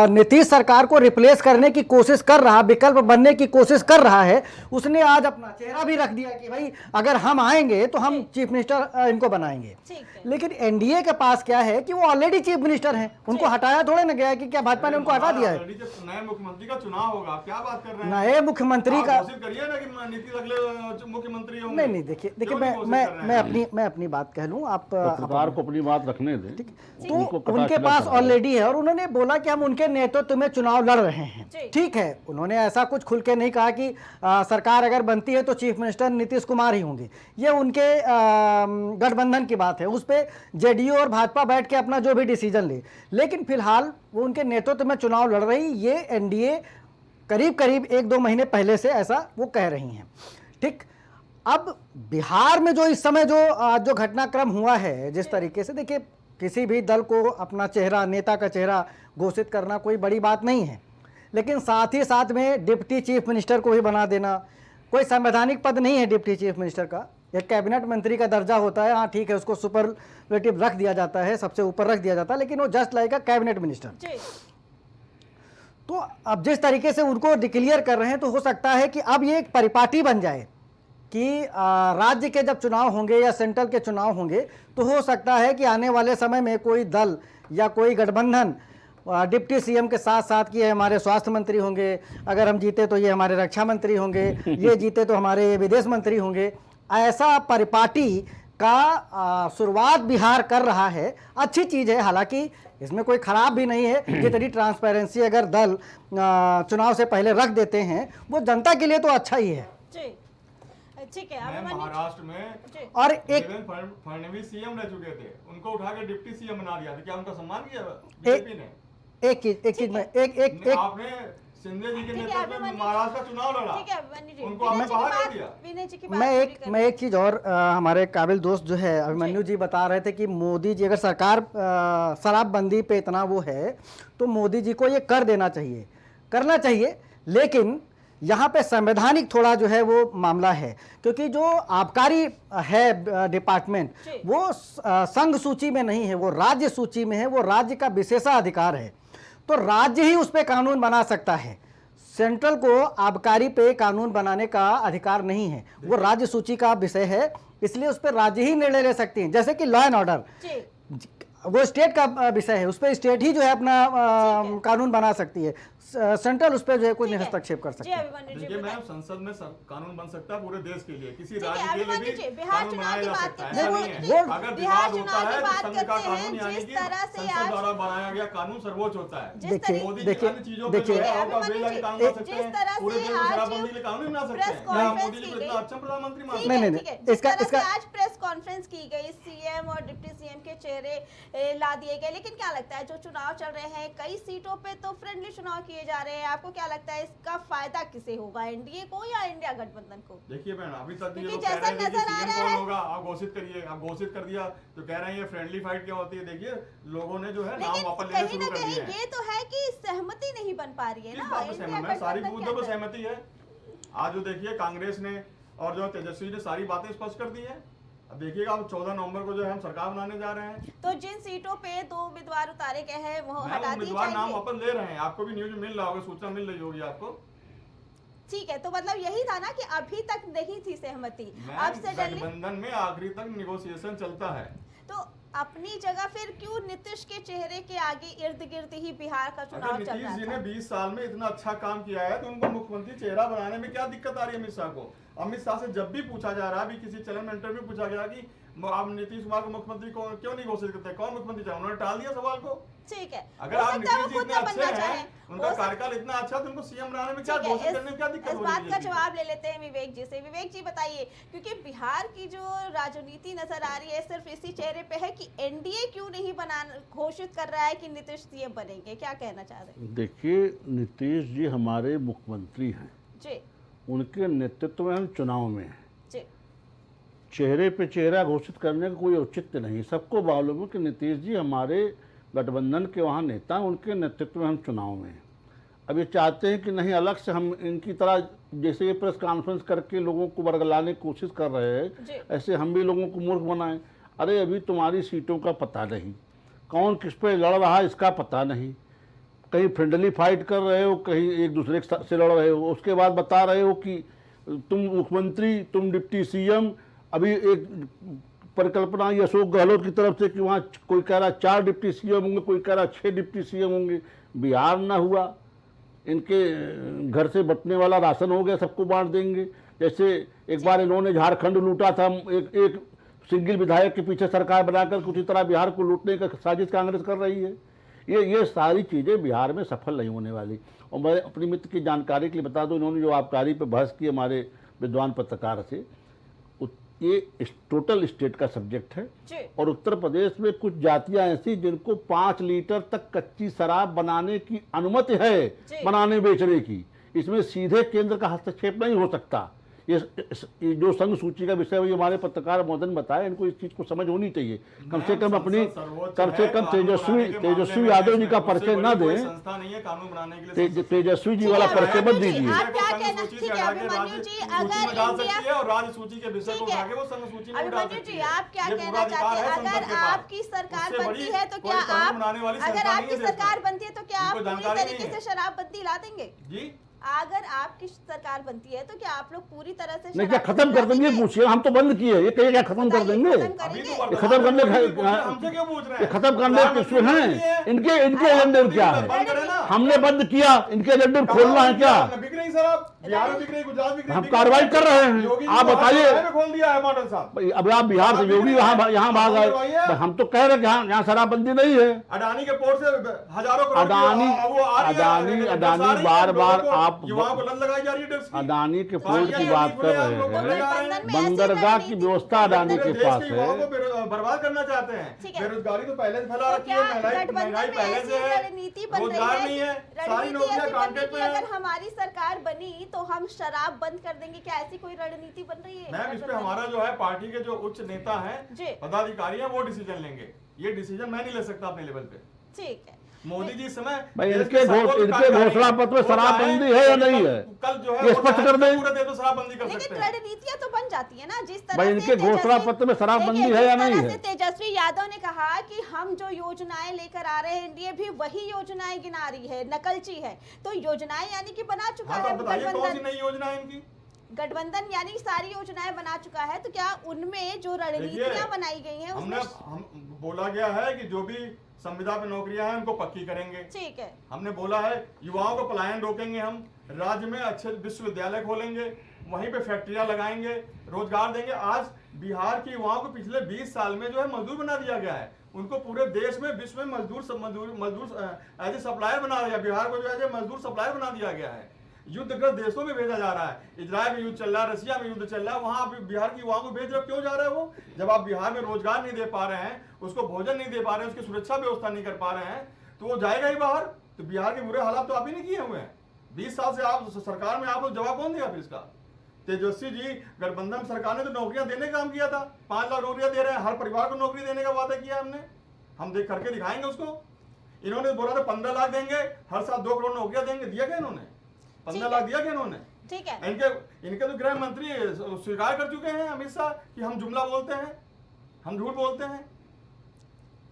नीतीश सरकार को रिप्लेस करने की कोशिश कर रहा, विकल्प बनने की कोशिश कर रहा है, उसने आज अपना चेहरा भी रख दिया कि भाई अगर हम आएंगे तो हम चीफ मिनिस्टर इनको बनाएंगे। ठीक है। लेकिन एनडीए के पास क्या है कि वो ऑलरेडी चीफ मिनिस्टर हैं, उनको हटाया थोड़े ना गया है कि क्या भाजपा ने उनको हटा दिया है। ऑलरेडी जब नए मुख्यमंत्री का चुनाव होगा, आप क्या बात कर रहे हैं? नए मुख्यमंत्री आप का घोषित करिए ना कि नीतीश अगले मुख्यमंत्री होंगे। नहीं, देखिए क्यों नहीं घोषित कर रहे हैं? मैं अपनी बात कह लूं। आप पत्रकार को अपनी बात रखने दें। तो उनके पास ऑलरेडी है और उन्होंने उन्होंने बोला कि हम उनके नेतृत्व में चुनाव लड़ रहे हैं। जी। ठीक है, उन्होंने ऐसा कुछ खुल के नहीं कहा कि सरकार अगर बनती है तो चीफ मिनिस्टर नीतीश कुमार ही होंगे। ये उनके गठबंधन की बात है, उस पर जेडीयू और भाजपा बैठ के अपना जो भी डिसीजन ले, लेकिन फिलहाल वो उनके नेतृत्व में चुनाव लड़ रही, ये एनडीए करीब करीब 1-2 महीने पहले से ऐसा वो कह रही हैं। ठीक, अब बिहार में जो इस समय जो घटनाक्रम हुआ है, जिस तरीके से, देखिए किसी भी दल को अपना चेहरा, नेता का चेहरा घोषित करना कोई बड़ी बात नहीं है, लेकिन साथ ही साथ में डिप्टी चीफ मिनिस्टर को भी बना देना कोई संवैधानिक पद नहीं है। डिप्टी चीफ मिनिस्टर का एक कैबिनेट मंत्री का दर्जा होता है, हाँ ठीक है, उसको सुपरलेटिव रख दिया जाता है, सबसे ऊपर रख दिया जाता है, लेकिन वो जस्ट लाइक अ कैबिनेट मिनिस्टर। तो अब जिस तरीके से उनको डिक्लेयर कर रहे हैं, तो हो सकता है कि अब ये एक परिपाटी बन जाए कि राज्य के जब चुनाव होंगे या सेंट्रल के चुनाव होंगे, तो हो सकता है कि आने वाले समय में कोई दल या कोई गठबंधन डिप्टी सीएम के साथ साथ कि ये हमारे स्वास्थ्य मंत्री होंगे, अगर हम जीते तो ये हमारे रक्षा मंत्री होंगे, ये जीते तो हमारे विदेश मंत्री होंगे, ऐसा परिपाटी का शुरुआत बिहार कर रहा है। अच्छी चीज़ है, हालांकि इसमें कोई खराब भी नहीं है। जितनी ट्रांसपेरेंसी अगर दल चुनाव से पहले रख देते हैं, वो जनता के लिए तो अच्छा ही है। ठीक है, महाराष्ट्र में और एक फडणवीस सीएम रह चुके थे, उनको उठा के डिप्टी सीएम बना दिया था, क्या उनका सम्मान किया बीजेपी ने? एक चीज में एक आपने शिंदे जी के नेतृत्व में महाराष्ट्र का चुनाव लड़ा, ठीक है, उनको आपने बाहर कर दिया। विनय जी की मैं एक चीज और हमारे काबिल दोस्त जो है अभिमन्यु जी बता रहे थे कि मोदी जी, अगर सरकार शराबबंदी पे इतना वो है तो मोदी जी को ये कर देना चाहिए, करना चाहिए, लेकिन यहाँ पे संवैधानिक थोड़ा जो है वो मामला है, क्योंकि जो आबकारी है डिपार्टमेंट, वो संघ सूची में नहीं है, वो राज्य सूची में है, वो राज्य का विशेषाधिकार है, तो राज्य ही उस पर कानून बना सकता है। सेंट्रल को आबकारी पे कानून बनाने का अधिकार नहीं है, वो राज्य सूची का विषय है, इसलिए उस पर राज्य ही निर्णय ले सकते हैं। जैसे कि लॉ एंड ऑर्डर वो स्टेट का विषय है, उस पर स्टेट ही जो है अपना कानून बना सकती है, सेंट्रल उस पर जो है कोई हस्तक्षेप कर सकती है। देखिए मैम, संसद में कानून बन सकता है पूरे देश के लिए, किसी ठीक है, राज्य के लिए अभिमन्यु जी, भी बिहार कानून चुनाव बनाया की जा बात सकता है। करते हैं। ऐसा नहीं है, अगर बिहार विवाद होता चुनाव की है तो बात संघ का करते हैं, कानून यानी जिस कि तरह से संसद आज द्वारा बनाया गया कानून सर्वोच्च होता है। देखिए मोदी जी देखिए अन्य चीजों पे जो है आउट ऑफ वेला के काम कर सकते जिस हैं, तरह पूरे से देश में आज शराबबंदी के लिए कानून बना सकते प्रेस हैं। क्या कॉन्फ्रेंस मोदी जी की को गई? इतना अच्छा प्रधानमंत्री मानते नहीं, हैं? नहीं, ठीक है, नहीं, जिस तरह से इसका आज प्रेस कॉन्फ्रेंस की गई, सीएम और डिप्टी सीएम के चेहरे ला दिए गए, लेकिन क्या लगता है जो चुनाव चल रहे हैं कई सीटों पे तो फ्रेंडली चुनाव किए जा रहे हैं, आपको क्या लगता है इसका फायदा किसे होगा, एनडीए को या इंडिया गठबंधन को? देखिए बहन, अभी तक ये क्योंकि लोग कह जैसा रहे थे कि नजर आ सीएम रहा कौन है- होगा, आप घोषित करिए, आप घोषित कर दिया तो कह रहे हैं ये फ्रेंडली फाइट क्या होती है। देखिए लोगों ने जो है नाम लेकिन वापस लेने कहीं शुरू ना कर कहीं दिए हैं। ये तो है कि सहमति नहीं बन पा रही है किस ना बात पे इंडिया सहमत है? सारी गठबंधन के मुद्दों पर अंदर। सहमति है। आज जो देखिए कांग्रेस ने और जो तेजस्वी ने सारी बातें स्पष्ट कर दी है। अब देखिएगा, अब 14 नवंबर को जो है हम सरकार बनाने जा रहे हैं, तो जिन सीटों पे 2 उम्मीदवार उतारे गए हैं वो मैम हटा दिए उम्मीदवार नाम जाएंगे। वापस ले रहे हैं। आपको भी न्यूज मिल रहा होगा, सूचना मिल रही होगी आपको। ठीक है, तो मतलब यही था ना कि अभी तक नहीं थी सहमति, अब मैम से दिल्ली गठबंधन में आखिरी तक निगोशिएशन चलता है। तो अपनी जगह फिर क्यों नीतीश के चेहरे के आगे इर्द गिर्द ही बिहार का अगर चुनाव चल नीतीश रहा जी था? ने 20 साल में इतना अच्छा काम किया है तो उनको मुख्यमंत्री चेहरा बनाने में क्या दिक्कत आ रही है अमित शाह को? अमित शाह से जब भी पूछा जा रहा है, अभी किसी चैनल में इंटरव्यू पूछा गया कि आप नीतीश कुमार को मुख्यमंत्री को क्यों नहीं घोषित करते, कौन मुख्यमंत्री चाहे, उन्होंने टाल दिया सवाल को। ठीक है, अगर हो आप सकता है वो नीतीश जी खुद इतने ना अच्छे बनना हैं, चाहें, उनका हो सकता- कार्यकाल इतना अच्छा है तो उनको सीएम बनाने में क्या ठीक है, घोषित करने में क्या दिक्कत इस हो रही बात है का बीजेपी? जवाब ले लेते हैं विवेक जी से। विवेक जी बताइए, क्योंकि बिहार की जो राजनीति नजर आ रही है सिर्फ इसी चेहरे पे है कि एनडीए क्यों नहीं बना घोषित कर रहा है कि नीतीश सीएम बनेंगे, क्या कहना चाह रहे हैं? देखिए, नीतीश जी हमारे मुख्यमंत्री हैं, जी उनके नेतृत्व में हम चुनाव में हैं। जी चेहरे पे चेहरा घोषित करने का कोई औचित्य नहीं। सबको मालूम है कि नीतीश जी हमारे गठबंधन के वहाँ नेता हैं, उनके नेतृत्व में हम चुनाव में हैं। अब ये चाहते हैं कि नहीं अलग से हम इनकी तरह जैसे ये प्रेस कॉन्फ्रेंस करके लोगों को बरगलाने की कोशिश कर रहे हैं, जी। ऐसे हम भी लोगों को मूर्ख बनाएं। अरे अभी तुम्हारी सीटों का पता नहीं, कौन किस पे लड़ रहा है इसका पता नहीं, कहीं फ्रेंडली फाइट कर रहे हो, कहीं एक दूसरे से लड़ रहे हो, उसके बाद बता रहे हो कि तुम मुख्यमंत्री, तुम डिप्टी सीएम। अभी एक परिकल्पना ये अशोक गहलोत की तरफ से कि वहाँ कोई कह रहा 4 डिप्टी सीएम होंगे, कोई कह रहा 6 डिप्टी सीएम होंगे। बिहार ना हुआ, इनके घर से बंटने वाला राशन हो गया, सबको बांट देंगे। जैसे एक बार इन्होंने झारखंड लूटा था, एक सिंगल विधायक के पीछे सरकार बनाकर उसी तरह बिहार को लूटने का साजिश कांग्रेस कर रही है। ये सारी चीज़ें बिहार में सफल नहीं होने वाली। और मैं अपनी मित्र की जानकारी के लिए बता दूं, इन्होंने जो आबकारी पे बहस की हमारे विद्वान पत्रकार से, ये टोटल स्टेट का सब्जेक्ट है। जी। और उत्तर प्रदेश में कुछ जातियां ऐसी जिनको 5 लीटर तक कच्ची शराब बनाने की अनुमति है, जी। बनाने बेचने की। इसमें सीधे केंद्र का हस्तक्षेप नहीं हो सकता। ये जो संघ सूची का विषय है, हमारे पत्रकार महोदय ने बताया, इनको इस चीज को समझ होनी चाहिए। कम से कम अपनी तेजस्वी यादव जी का परिचय न दें, संस्था नहीं है कानून बनाने के लिए। तेजस्वी जी वाला परिचय मत दीजिए। आप क्या कहना, ठीक है अभिमन्यु जी, अगर इंडिया और राज्य सूची के विषय को उठा के वो संघ सूची में डाल अभिमन्यु सकती जी, है। आप क्या ये कहना पूरा अधिकार चाहते है हैं, संसद अगर के पास। आपकी सरकार उससे बनती बड़ी है तो क्या कोई कानून आप, बनाने वाली अगर संस्था आपकी नहीं है देश सरकार में। बनती है तो क्या आप उनको पूरी जानकारी नहीं तरीके है। से शराबबंदी ला देंगे? जी, अगर आपकी सरकार बनती है तो क्या आप लोग पूरी तरह से नहीं, क्या शराब खत्म कर देंगे? पूछिए, हम तो बंद किए, ये कहिए क्या खत्म कर देंगे? अभी तो ये खत्म करने हमसे क्यों पूछ रहे ये हैं? खत्म करने के किस्से हैं, इनके एजेंडे में क्या है? बंद करें ना। हमने बंद किया, इनके एजेंडे में खोलना है क्या? बिक रही शराब, बिहार में बिक रही, गुजरात बिक रही, हम कार्रवाई कर रहे हैं। योगी आप बताइए। ने खोल दिया है मॉडल साहब। भाई, अब आप बिहार से योगी यहाँ भाग आए, भाई, हम तो कह रहे हैं कि यहाँ शराबबंदी नहीं है। अडानी के पोर्ट से हजारों करोड़ अडानी बार-बार आप युवाओं को लत लगाई जा रही है ड्रग्स की। अडानी के पोर्ट की बात कर रहे हैं। बंदरगाह की व्यवस्था अडानी के देश पास के युवाओं को है। बर्बाद करना चाहते हैं। ठीक है। बेरोजगारी तो पहले से फैला तो रखी क्या है, गठबंधन महंगाई में पहले ऐसी से है, रणनीति बन रोजगार रही नहीं है, है, सारी रणनीति नौकरियां ऐसी बन रही कॉन्ट्रैक्ट है में कि है। अगर हमारी सरकार बनी तो हम शराब बंद कर देंगे, क्या ऐसी कोई रणनीति बन रही है? मैम, इस पे हमारा जो है पार्टी के जो उच्च नेता जी। हैं, पदाधिकारी हैं, वो डिसीजन लेंगे। ये डिसीजन मैं नहीं ले सकता अपने लेवल पे। ठीक है। मोदी जी इस समय भाई, देश इनके के सर्वोच्च घोषणा पत्र में शराबबंदी है या नहीं है? कल जो है ये वो स्पष्ट चाहे कर दें। पूरे देश में शराबबंदी कर लेकिन सकते हैं। रणनीतियां तो बन जाती है ना, जिस तरह भाई, से इनके घोषणा पत्र में शराबबंदी देखिए, है या जिस नहीं तरह है? से तेजस्वी यादव ने कहा कि हम जो योजनाएं लेकर आ रहे हैं, एनडीए भी वही योजनाएं गिना रही है, नकलची है। तो योजनाएं यानी कि बना चुका हाँ, तो है आप बताइए कौन सी गठबंधन, नई योजना है इनकी? गठबंधन यानी सारी योजनाएं बना चुका है। तो क्या उनमें जो रणनीतियां बनाई गई हैं हमने उसमें? हम बोला गया है कि जो भी संविदा पे नौकरियां हैं उनको पक्की करेंगे। ठीक है। हमने बोला है युवाओं को पलायन रोकेंगे, हम राज्य में अच्छे विश्वविद्यालय खोलेंगे, वहीं पे फैक्ट्रियां लगाएंगे, रोजगार देंगे। आज बिहार के युवाओं को पिछले 20 साल में जो है मजदूर बना दिया गया है। उनको पूरे देश में, विश्व में मजदूर एज ए सप्लायर बना दिया। बिहार को जो है मजदूर सप्लायर बना दिया गया है। युद्धग्रस्त देशों में भेजा जा रहा है। इजराइल में युद्ध चल रहा है, रशिया में युद्ध चल रहा है, वहां बिहार की युवाओं को भेज रहे हो। क्यों जा रहे हैं वो? जब आप बिहार में रोजगार नहीं दे पा रहे हैं, उसको भोजन नहीं दे पा रहे हैं, उसकी सुरक्षा व्यवस्था नहीं कर पा रहे हैं, तो वो जाएगा ही बाहर। तो बिहार के बुरे हालात तो आप ही नहीं किए हुए हैं। 20 साल से आप सरकार में, आप लोग जवाब कौन देगा फिर इसका? तेजस्वी जी, गठबंधन सरकार ने तो नौकरियां देने का काम किया था। 5 लाख नौकरियां दे रहे हैं, हर परिवार को नौकरी देने का वादा किया हमने। हम देख करके दिखाएंगे उसको। इन्होंने बोला था 15 लाख देंगे, हर साल 2 करोड़ नौकरियां देंगे। दिया क्या इन्होंने? 15 लाख दिया क्या इन्होंने? ठीक है। इनके तो गृह मंत्री स्वीकार कर चुके हैं, अमित शाह, कि हम जुमला बोलते हैं, हम झूठ बोलते हैं।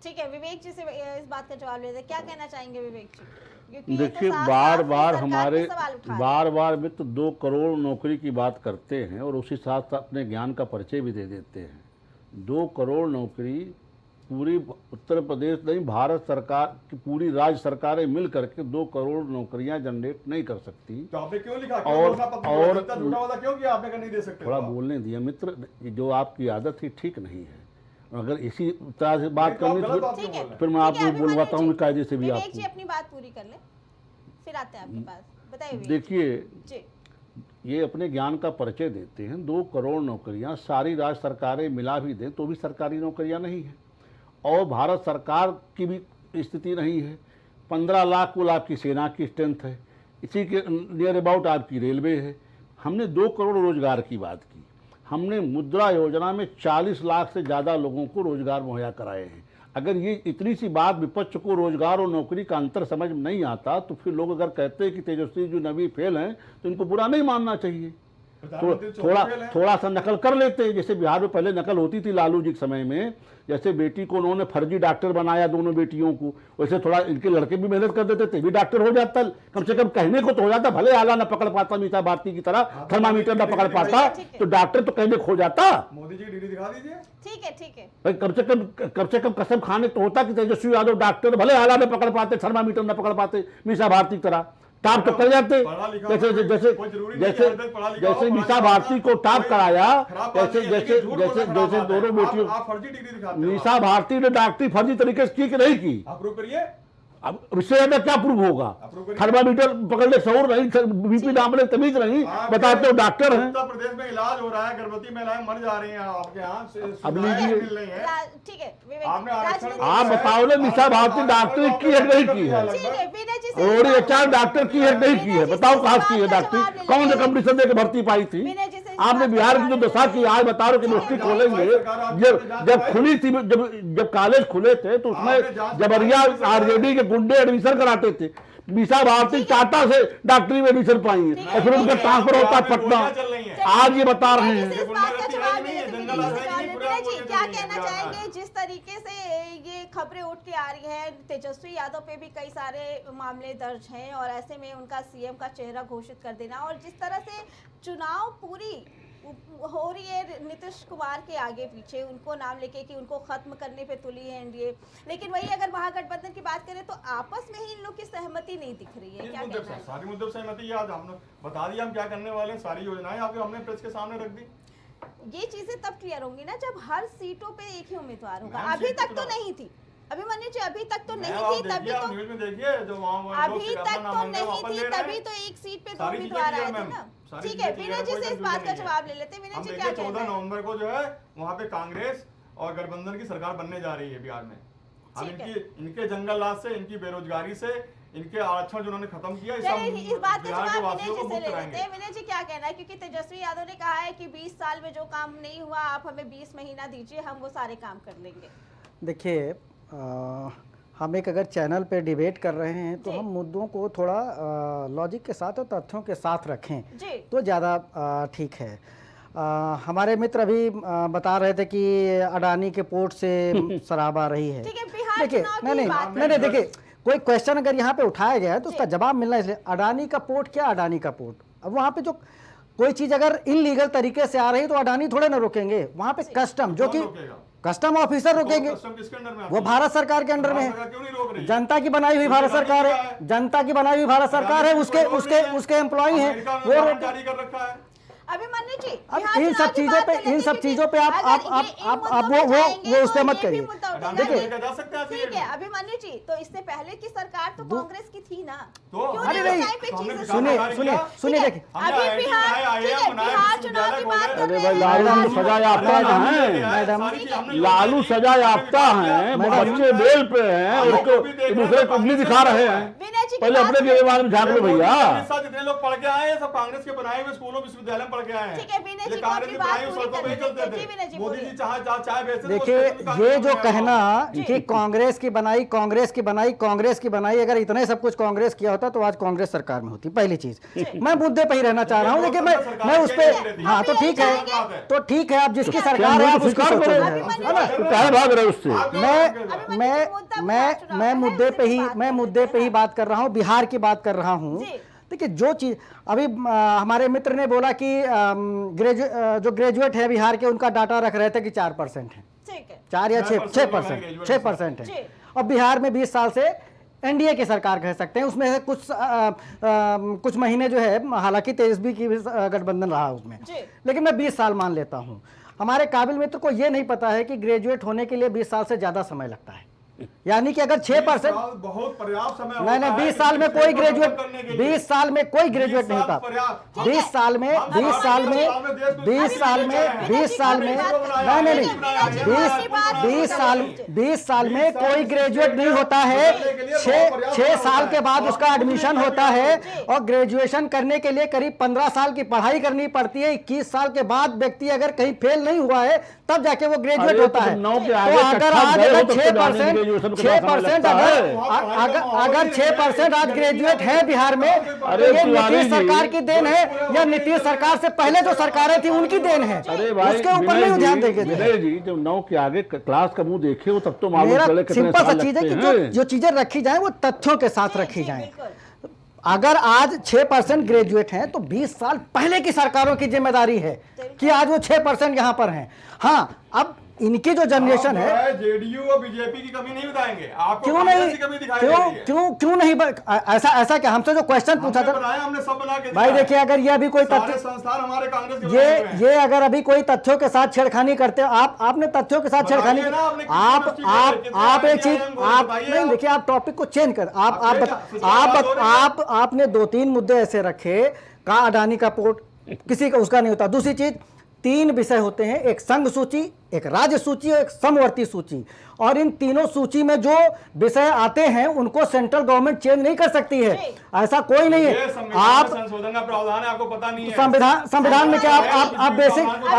ठीक है, विवेक जी से इस बात का जवाब लेते हैं। क्या कहना चाहेंगे विवेक जी? क्योंकि ये तो देखिए, साफ-साफ बार बार सरकार पे हमारे सवाल उठा रहे हैं। बार मित्र 2 करोड़ नौकरी की बात करते हैं और उसी साथ अपने ज्ञान का परिचय भी दे देते हैं। 2 करोड़ नौकरी पूरी उत्तर प्रदेश नहीं, भारत सरकार की पूरी राज्य सरकारें मिल करके 2 करोड़ नौकरियां जनरेट नहीं कर सकती। तो आपने क्यों लिखा? और झूठा वादा क्यों किया आपने? नहीं दे सकते? थोड़ा बोलने दिया मित्र, जो आपकी आदत ही ठीक नहीं है। अगर इसी तरह से बात करनी ठीक है, फिर मैं आपको बुलवाता हूँ कायदे से भी। विवेक जी आपको अपनी बात पूरी कर ले, फिर आते हैं आपके पास। बताइए विवेक देखिए जी। ये अपने ज्ञान का परिचय देते हैं। 2 करोड़ नौकरियां सारी राज्य सरकारें मिला भी दें तो भी सरकारी नौकरियां नहीं है, और भारत सरकार की भी स्थिति नहीं है। 15 लाख कुल आपकी सेना की स्ट्रेंथ है, इसी के नियर अबाउट आपकी रेलवे है। हमने 2 करोड़ रोजगार की बात की। हमने मुद्रा योजना में 40 लाख से ज़्यादा लोगों को रोजगार मुहैया कराए हैं। अगर ये इतनी सी बात विपक्ष को रोजगार और नौकरी का अंतर समझ में नहीं आता, तो फिर लोग अगर कहते हैं कि तेजस्वी जी नबी फेल हैं, तो इनको बुरा नहीं मानना चाहिए। थोड़ा सा नकल कर लेते हैं, जैसे बिहार में पहले नकल होती थी लालू जी के समय में। जैसे बेटी को उन्होंने फर्जी डॉक्टर बनाया, दोनों बेटियों को, वैसे थोड़ा इनके लड़के भी मेहनत कर देते थे, भी डॉक्टर हो जाता। कम से कम कहने को तो हो जाता, भले आला न पकड़ पाता मीसा भारती की तरह, थर्मामीटर न पकड़ पाता, तो डॉक्टर तो कहने को हो जाता। मोदी जी डिग्री दिखा दीजिए। ठीक है, ठीक है। भाई कम से कम कसम खाने तो होता कि तेजस्वी यादव डॉक्टर भले आला न पकड़ पाते, थर्मामीटर न पकड़ पाते, मीसा भारती की तरह टॉप तो कर जाते। जैसे मीसा भारती को टॉप कराया, जैसे दोनों बेटियों, मीसा भारती ने डॉक्टरी फर्जी तरीके से की कि नहीं की? आप प्रूव करिए। अब इससे ज्यादा क्या प्रूव होगा? थर्मामीटर पकड़ने शौर नहीं, बीपी नापने तमीज नहीं, बताते हो डॉक्टर हैं। उत्तर प्रदेश में इलाज हो रहा है, गर्भवती महिलाएं मर जा रही हैं आपके यहाँ अब लीजिए। मिल रही है। ठीक है विवेक, आपने आरक्षण राजनीति- आप बताओ ना, मीसा भारती डॉक्टरी की है नहीं की है? ठीक है, विनय जी से और ये चार डॉक्टर की है नहीं की है? बताओ कहाँ की है डॉक्टरी? कौन सा कंपटीशन देकर भर्ती पाई थी? विनय जी से आपने बिहार की जो दशा की, आज बता रहे हो कि यूनिवर्सिटी खोलेंगे। जब खुली थी, जब कॉलेज खुले थे तो उसमें जबरिया आरजेडी के गुंडे एडमिशन कराते थे। मीसा भारती टाटा से डॉक्टरी में एडमिशन पाई है और फिर उनका ट्रांसफर होता है पटना। आज ये बता रहे हैं। इस बात का जवाब देने से विनय जी से सवाल है। विनय जी क्या कहना चाहेंगे जिस तरीके से ये खबरें उठ के आ रही है, तेजस्वी यादव पे भी कई सारे मामले दर्ज हैं और ऐसे में उनका सीएम का चेहरा घोषित कर देना और जिस तरह से चुनाव पूरी हो रही है नीतीश कुमार के आगे पीछे, उनको नाम लेके कि उनको खत्म करने पे तुली है एनडीए, लेकिन वही अगर महागठबंधन की बात करें तो आपस में ही इन लोग की सहमति नहीं दिख रही है। क्या कहना है? सारी मुद्दों सहमति है। आज हमने बता दिया हम क्या करने वाले हैं, सारी योजनाएं आपके हमने प्रेस के सामने रख दी। ये चीजें तब क्लियर होंगी ना जब हर सीटों पे एक ही उम्मीदवार होगा। मैम, अभी सीट तक तो तो- नहीं थी, अभिमन्यु जी अभी तक तो नहीं आप थी, तभी देखिए, आप तो न्यूज़ में देखिए जो वहाँ अभी तक तो नहीं थी, तभी तो एक सीट पे दो सारी चीजें उम्मीदवार clear आए थे मैम, ना। सारी ठीक है, चीजें विनय clear, जी कोई से इस confusion बात का नहीं है। जवाब ले लेते हैं। विनय हम जी क्या देखिए कहना 14 है? नवंबर को जो है वहाँ पे कांग्रेस और गठबंधन की सरकार बनने जा रही है बिहार में। हम ठीक है। इनके जंगल राज से, इनकी बेरोजगारी से, इनके आरक्षण जो उन्होंने खत्म किया, इस चलिए सब इस बात का बिहार के जवाब वासियों विनय को जी से मुक्त ले कराएंगे। लेते हैं। विनय जी क्या कहना है, क्योंकि तेजस्वी यादव ने कहा है कि 20 साल में जो काम नहीं हुआ आप हमें 20 महीना दीजिए, हम वो सारे काम कर लेंगे। देखिए हम एक अगर चैनल पे डिबेट कर रहे हैं तो जी। हम मुद्दों को थोड़ा लॉजिक के साथ और तथ्यों के साथ रखें जी। तो ज़्यादा ठीक है। हमारे मित्र अभी बता रहे थे कि अडानी के पोर्ट से शराब आ रही है। ठीक है, बिहार देखिए चुनाव की नहीं बात नहीं नहीं देखिए, कोई क्वेश्चन अगर यहाँ पे उठाया गया है तो उसका जी। जवाब मिलना इसलिए। अडानी का पोर्ट क्या अडानी का पोर्ट? अब वहाँ पे जो कोई चीज़ अगर इनलीगल तरीके से आ रही है तो अडानी थोड़े ना रोकेंगे। वहाँ पे कस्टम जो कि कौन रोकेगा? कस्टम ऑफिसर रोकेंगे, कस्टम किसके अंडर में आती वो है? भारत सरकार के अंडर में भारत है। सरकार क्यों नहीं रोक रही? जनता की बनाई हुई भारत सरकार है, जनता की बनाई हुई भारत सरकार है, उसके उसके उसके एम्प्लॉय हैं अमेरिका ने वो वारंट रोके। जारी कर रखा है। अभिमन्यु जी अब बिहार इन चुनाव सब की चीजों बात पे कर लेते इन सब हैं, चीजों पे आप अगर ये इन मुद्दों पे वो जाएंगे उस पे तो मत ये भी करिए। मुद्दा उठेगा। अडानी को देखिए, लेकर जा सकते हैं ठीक है अभिमन्यु जी, तो इससे पहले की सरकार तो कांग्रेस की थी ना, तो क्यों अरे नहीं नहीं, उस टाइम पे तो हमने चीजें सुनिए, सुधारी? सुनिए सुनिए ठीक है, देखिए, हमने अभी IIT बिहार बनाए, ठीक है, IIM बनाए, बिहार चुनाव की बात कर अरे रहे भाई हैं। लालू सजा याफ्ता है, लालू सजा याफ्ता हैं, बच्चे बेल पे हैं, उसको दूसरे को उंगली दिखा रहे हैं। विनय जी की पहले बात अपने सुनिए। गिरबान में झांक लो भैया। जितने लोग पढ़ के आए हैं सब कांग्रेस के बनाए हुए स्कूलों विश्वविद्यालय में पढ़ के आए हैं। ठीक है, विनय जी ये को कांग्रेस अपनी की बात बनाई हुई पूरी सड़कों पे ही करने चलते दीजिए। विनय जी थे। मोदी बोलिए। जी चाय बेचते थे, वो देखिए स्टेशन पे ये कांग्रेस जो में कहना आया कि कांग्रेस की बनाई कांग्रेस की बनाई कांग्रेस की बनाई, अगर इतने सब कुछ कांग्रेस किया होता तो आज कांग्रेस सरकार में होती। पहली चीज मैं मुद्दे पे ही रहना चाह रहा हूँ। देखिए मैं उस पे हाँ तो ठीक है, तो ठीक है, आप जिसकी सरकार है आप उसकी स्वीकार सोचो करो। है ना। तो काहे भाग रहे उससे? मैं मुद्दे पे ही बात कर रहा हूँ, बिहार की बात कर रहा हूँ। जी। देखिए जो चीज अभी हमारे मित्र ने बोला कि जो ग्रेजुएट है बिहार के उनका डाटा रख रहे थे कि 4% है, ठीक है 4 या 6% 6% जी। है। और बिहार में 20 साल से एनडीए की सरकार कह सकते हैं, उसमें से कुछ महीने जो है हालांकि तेजस्वी की भी गठबंधन रहा उसमें, जी। लेकिन मैं 20 साल मान लेता हूं। हमारे काबिल मित्र को यह नहीं पता है कि ग्रेजुएट होने के लिए 20 साल से ज्यादा समय लगता है। यानी कि अगर 6% बहुत पर्याप्त समय नहीं नहीं 20 साल में कोई ग्रेजुएट 20 साल में कोई ग्रेजुएट नहीं था। 20 साल में 20 साल में 20 साल में 20 साल में नहीं नहीं नहीं 20 साल में कोई ग्रेजुएट नहीं होता है। 6 साल के बाद उसका एडमिशन होता है और ग्रेजुएशन करने के लिए करीब 15 साल की पढ़ाई करनी पड़ती है। 21 साल के बाद व्यक्ति अगर कहीं फेल नहीं हुआ है तब जाके वो ग्रेजुएट अरे होता तो है। नौ के तो आगे अगर कक्षा आज गए हो अगर तब तो जाने में graduation को कितना समय लगता अगर 6% आज ग्रेजुएट है बिहार में तो ये तिवारी नीतीश जी। सरकार की देन है या नीतीश सरकार से पहले जो सरकारें थी उनकी देन है। अरे भाई उसके ऊपर नहीं ध्यान देंगे। विनय जी जब 9 के आगे क्लास का मुंह देखे हो तब तो मालूम मेरा चले कितने सिंपल सा साल चीज है लगते कि हैं। जो चीजें रखी जाए वो तथ्यों के साथ रखी जी, जाए। बिल्कुल। अगर आज 6% ग्रेजुएट हैं तो 20 साल पहले की सरकारों की जिम्मेदारी है कि आज वो 6% यहां पर हैं। हाँ अब इनकी जो जनरेशन है, जेडीयू और बीजेपी की कमी नहीं बताएंगे आपको, क्यों कांग्रेस नहीं, की कमी दिखाई क्यों दे रही है। क्यों क्यों नहीं ऐसा क्या हमसे जो क्वेश्चन पूछा हमने था बनाया, हमने सब बना के भाई, दिखाया। देखिए अगर ये अभी कोई सारे तथ्य, संस्थान हमारे कांग्रेस के बनाए हुए हैं। ये अगर अभी कोई तथ्यों के साथ छेड़खानी करते हो, आपने तथ्यों के साथ छेड़खानी बताइए ना, आपने कितने आप यूनिवर्सिटी आप के, कितने आप एक IIM चीज को आप बताइए नहीं, आप। देखिए आप टॉपिक को चेंज कर, आप आपने 2-3 मुद्दे ऐसे रखे, अडानी का पोर्ट किसी का उसका नहीं होता। दूसरी चीज, 3 विषय होते हैं, एक संघ सूची, एक राज्य सूची और एक समवर्ती सूची, और इन तीनों सूची में जो विषय आते हैं उनको सेंट्रल गवर्नमेंट चेंज नहीं कर सकती है, ऐसा कोई नहीं ये है। संविधान आप में संशोधन का प्रावधान है, आपको पता नहीं है। संविधान में क्या आप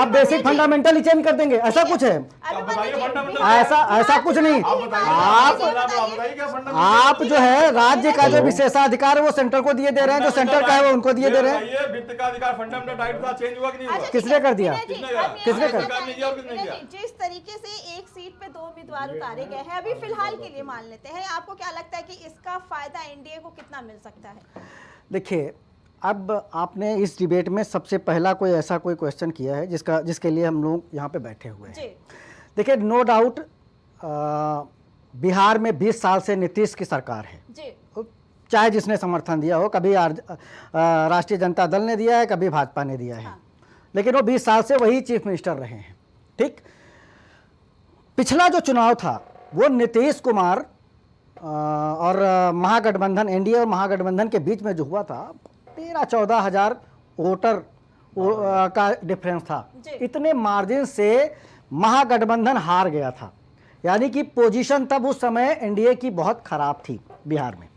बेसिक फंडामेंटल ही चेंज कर देंगे, ऐसा कुछ है? आप बताइए फंडामेंटल ऐसा कुछ नहीं। आप बताइए क्या फंडामेंटल, आप जो है राज्य का जो विशेषाधिकार है वो सेंटर को दिए दे रहे हैं, जो सेंटर का है वो उनको दिए दे रहे हैं। ये वित्त का अधिकार फंडामेंटल राइट था, चेंज हुआ कि नहीं हुआ? किसने कर दिया? किसने कर दिया? जिस तरीके से एक सीट पे 2 उम्मीदवार उतारे गए हैं, अभी फिलहाल के लिए मान लेते हैं, आपको क्या लगता है कि इसका फायदा एनडीए को कितना मिल सकता है? देखिए, अब आपने इस डिबेट में सबसे पहला कोई ऐसा कोई क्वेश्चन किया है जिसके लिए हम लोग यहाँ पे बैठे हुए हैं। देखिए, नो डाउट बिहार में 20 साल से नीतीश की सरकार है जी, चाहे जिसने समर्थन दिया हो, कभी राष्ट्रीय जनता दल ने दिया है, कभी भाजपा ने दिया है, हाँ। लेकिन वो 20 साल से वही चीफ मिनिस्टर रहे हैं। ठीक, पिछला जो चुनाव था वो नीतीश कुमार और महागठबंधन, एनडीए और महागठबंधन के बीच में जो हुआ था, 13-14 हजार वोटर का डिफरेंस था। इतने मार्जिन से महागठबंधन हार गया था, यानी कि पोजीशन तब उस समय एनडीए की बहुत खराब थी बिहार में।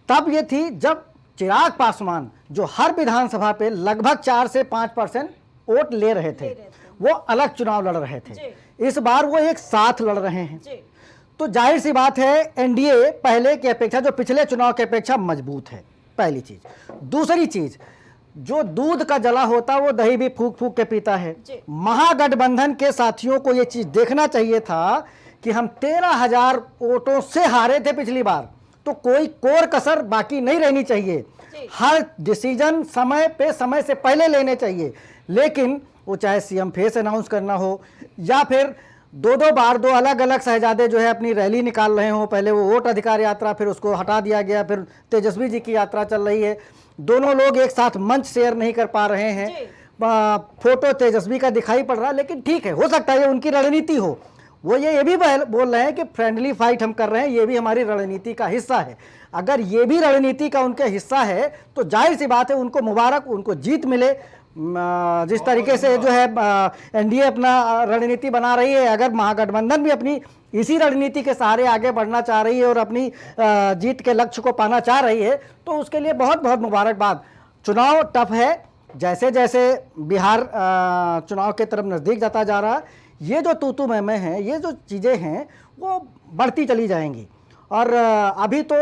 तब ये थी जब चिराग पासवान, जो हर विधानसभा पे लगभग 4 से 5% वोट ले रहे थे, वो अलग चुनाव लड़ रहे थे। इस बार वो एक साथ लड़ रहे हैं, तो जाहिर सी बात है एनडीए पहले की अपेक्षा, जो पिछले चुनाव की अपेक्षा मजबूत है, पहली चीज। दूसरी चीज, जो दूध का जला होता वो दही भी फूक फूक के पीता है। महागठबंधन के साथियों को ये चीज देखना चाहिए था कि हम 13,000 वोटों से हारे थे पिछली बार, तो कोई कोर कसर बाकी नहीं रहनी चाहिए, हर डिसीजन समय पे समय से पहले लेने चाहिए। लेकिन वो चाहे सीएम फेस अनाउंस करना हो, या फिर 2-2 बार 2 अलग अलग शहजादे जो है अपनी रैली निकाल रहे हो, पहले वो वोट अधिकार यात्रा, फिर उसको हटा दिया गया, फिर तेजस्वी जी की यात्रा चल रही है, दोनों लोग एक साथ मंच शेयर नहीं कर पा रहे हैं, फोटो तेजस्वी का दिखाई पड़ रहा है। लेकिन ठीक है, हो सकता है ये उनकी रणनीति हो, वो ये भी बोल रहे हैं कि फ्रेंडली फाइट हम कर रहे हैं, ये भी हमारी रणनीति का हिस्सा है। अगर ये भी रणनीति का उनके हिस्सा है तो जाहिर सी बात है उनको मुबारक, उनको जीत मिले। जिस तरीके से जो है एनडीए अपना रणनीति बना रही है, अगर महागठबंधन भी अपनी इसी रणनीति के सहारे आगे बढ़ना चाह रही है और अपनी जीत के लक्ष्य को पाना चाह रही है, तो उसके लिए बहुत बहुत मुबारकबाद। चुनाव टफ है, जैसे जैसे बिहार चुनाव के तरफ नज़दीक जाता जा रहा है, ये जो तू मैं हैं, ये जो चीज़ें हैं वो बढ़ती चली जाएंगी। और अभी तो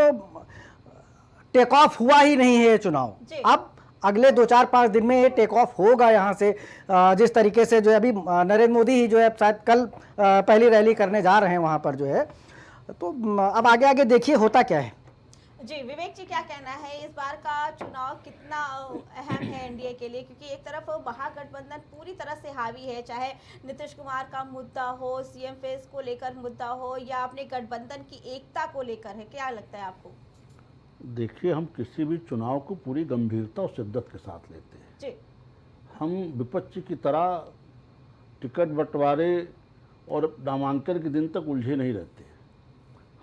टेक ऑफ हुआ ही नहीं है ये चुनाव, अब अगले 2-4-5 दिन में ये टेक ऑफ होगा यहाँ से। जिस तरीके से जो है अभी नरेंद्र मोदी ही जो है शायद कल पहली रैली करने जा रहे हैं वहाँ पर जो है, तो अब आगे आगे देखिए होता क्या है। जी, विवेक जी क्या कहना है, इस बार का चुनाव कितना अहम है एनडीए के लिए? क्योंकि एक तरफ महागठबंधन पूरी तरह से हावी है, चाहे नीतीश कुमार का मुद्दा हो, सीएम फेस को लेकर मुद्दा हो, या अपने गठबंधन की एकता को लेकर है, क्या लगता है आपको? देखिए, हम किसी भी चुनाव को पूरी गंभीरता और शिद्दत के साथ लेते हैं जी। हम विपक्ष की तरह टिकट बंटवारे और नामांकन के दिन तक उलझे नहीं रहते।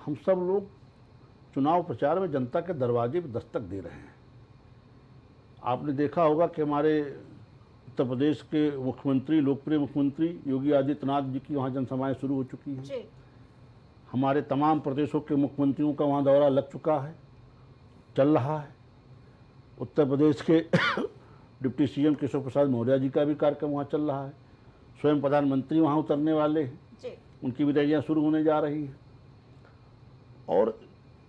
हम सब लोग चुनाव प्रचार में जनता के दरवाजे पर दस्तक दे रहे हैं। आपने देखा होगा कि हमारे उत्तर प्रदेश के मुख्यमंत्री, लोकप्रिय मुख्यमंत्री योगी आदित्यनाथ जी की वहाँ जनसभाएं शुरू हो चुकी हैं। जी। हमारे तमाम प्रदेशों के मुख्यमंत्रियों का वहाँ दौरा लग चुका है, चल रहा है। उत्तर प्रदेश के डिप्टी सीएम केशव प्रसाद मौर्य जी का भी कार्यक्रम वहाँ चल रहा है। स्वयं प्रधानमंत्री वहाँ उतरने वाले हैं, उनकी भी रैलियाँ शुरू होने जा रही हैं। और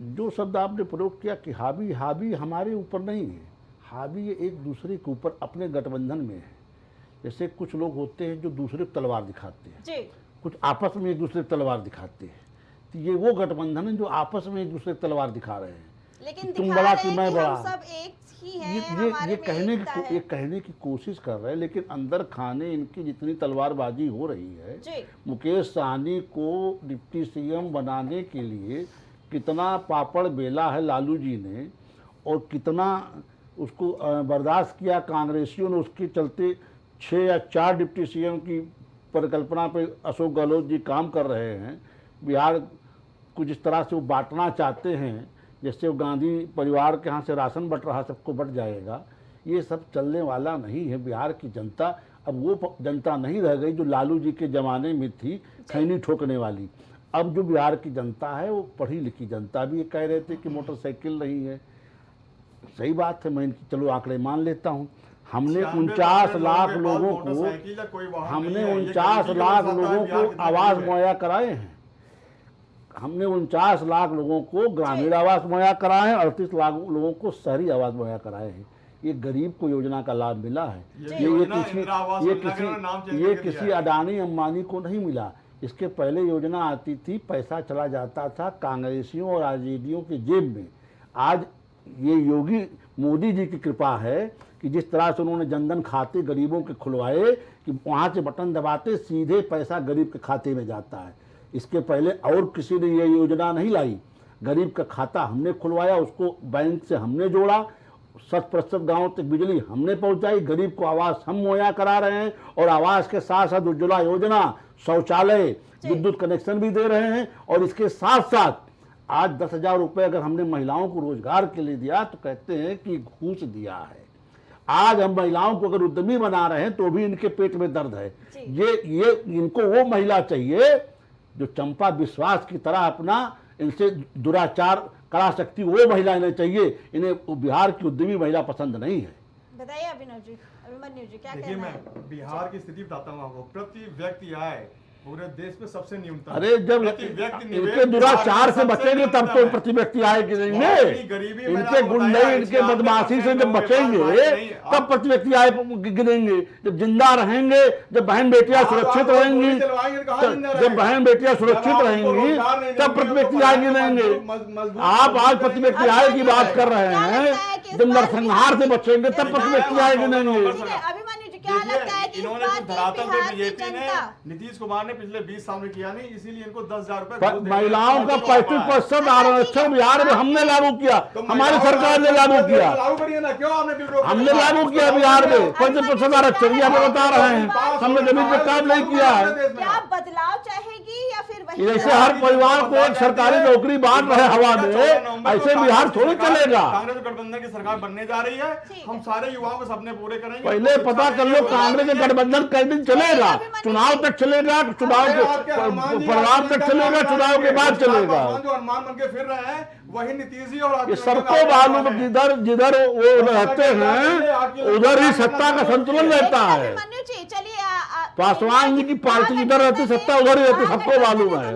जो शब्द आपने प्रयोग किया कि हावी, हावी हमारे ऊपर नहीं है, हावी एक दूसरे के ऊपर अपने गठबंधन में है। जैसे कुछ लोग होते हैं जो दूसरे को तलवार दिखाते हैं, कुछ आपस में एक दूसरे को तलवार दिखाते हैं, तो ये वो गठबंधन है जो आपस में एक दूसरे को तलवार दिखा रहे हैं, लेकिन तुम दिखा बड़ा रहे कि हैं मैं कि बड़ा। हम सब एक ही है, ये हमारे में एकता है। ये कहने की कोशिश कर रहे हैं, लेकिन अंदर खाने इनकी जितनी तलवारबाजी हो रही है। जी। मुकेश सहनी को डिप्टी सीएम बनाने के लिए कितना पापड़ बेला है लालू जी ने, और कितना उसको बर्दाश्त किया कांग्रेसियों ने। उसके चलते 6 या 4 डिप्टी सीएम की परिकल्पना पे अशोक गहलोत जी काम कर रहे हैं। बिहार को जिस तरह से वो बांटना चाहते हैं, जैसे वो गांधी परिवार के यहाँ से राशन बट रहा सबको बट जाएगा, ये सब चलने वाला नहीं है। बिहार की जनता अब वो जनता नहीं रह गई जो लालू जी के ज़माने में थी, खैनी ठोकने वाली। अब जो बिहार की जनता है वो पढ़ी लिखी जनता भी। ये कह रहे थे कि मोटरसाइकिल नहीं है, सही बात है, मैं इनकी चलो आंकड़े मान लेता हूँ। हमने 49 लाख लोगों को हमने 49 लाख लोगों को आवास मुहैया कराए हैं। हमने 49 लाख लोगों को ग्रामीण आवास मुहैया कराए हैं, 38 लाख लोगों को शहरी आवास मुहैया कराए हैं। ये गरीब को योजना का लाभ मिला है। ये किसी अडानी अंबानी को नहीं मिला। इसके पहले योजना आती थी, पैसा चला जाता था कांग्रेसियों और आरजेडीओ के जेब में। आज ये योगी मोदी जी की कृपा है कि जिस तरह से उन्होंने जनधन खाते गरीबों के खुलवाए कि वहाँ से बटन दबाते सीधे पैसा गरीब के खाते में जाता है। इसके पहले और किसी ने ये योजना नहीं लाई। गरीब का खाता हमने खुलवाया, उसको बैंक से हमने जोड़ा, 100% गाँव तक बिजली हमने पहुँचाई, गरीब को आवास हम मुहैया करा रहे हैं। और आवास के साथ साथ उज्ज्वला योजना, शौचालय, विद्युत कनेक्शन भी दे रहे हैं। और इसके साथ साथ आज 10,000 रुपये अगर हमने महिलाओं को रोजगार के लिए दिया तो कहते हैं कि घूस दिया है। आज हम महिलाओं को अगर उद्यमी बना रहे हैं तो भी इनके पेट में दर्द है। ये इनको वो महिला चाहिए जो चंपा विश्वास की तरह अपना इनसे दुराचार करा सकती, वो महिला इन्हें चाहिए। इन्हें बिहार की उद्यमी महिला पसंद नहीं है। बताइए अभिमन्यु जी क्या देखिए, कहना है? मैं बिहार की स्थिति बताता हूँ आपको। प्रति व्यक्ति आय पूरे देश में सबसे न्यूनतम। अरे जब इनके दुराचार से बचेंगे तब तो प्रति व्यक्ति आय गिनेंगे। इनके गुंडे इनके बदमाशी से जब बचेंगे तब प्रति व्यक्ति आय गिनेंगे। जब जिंदा रहेंगे, जब बहन बेटियां सुरक्षित रहेंगी, जब बहन बेटियां सुरक्षित रहेंगी तब प्रति व्यक्ति आय गिनेंगे। आप आज प्रति व्यक्ति आय की बात कर रहे हैं, जब नरसंहार से बचेंगे तब प्रति व्यक्ति आय गिनेंगे। क्या लगता है कि इन्होंने जो धरातल पे बीजेपी ने, नीतीश कुमार ने पिछले 20 साल में किया नहीं, इसीलिए इनको 10,000 रुपए महिलाओं का 35% आरक्षण बिहार में हमने लागू किया, हमारी सरकार ने लागू किया। हमने लागू किया बिहार में 35% आरक्षण, ये हमें बता रहे हैं। हमने जमीन पे काम नहीं किया है। क्या बदलाव चाहेगी या फिर वही? जैसे हर परिवार को एक सरकारी नौकरी बांट रहे हवा में, ऐसे बिहार थोड़ी चलेगा। कांग्रेस गठबंधन की सरकार बनने जा रही है, हम सारे युवाओं के सपने पूरे करेंगे। पहले पता कर लो कांग्रेस का गठबंधन कई दिन चलेगा, चुनाव तक चलेगा, चुनाव के परिणाम तक चलेगा, चुनाव के बाद चलेगा। जो अनुमान बन के फिर रहे हैं वही नीतीश जी और ये सबको मालूम, जिधर जिधर वो रहते हैं उधर ही सत्ता का संतुलन रहता है। पासवान जी की पार्टी जिधर रहती सत्ता उधर ही रहती, सबको मालूम है।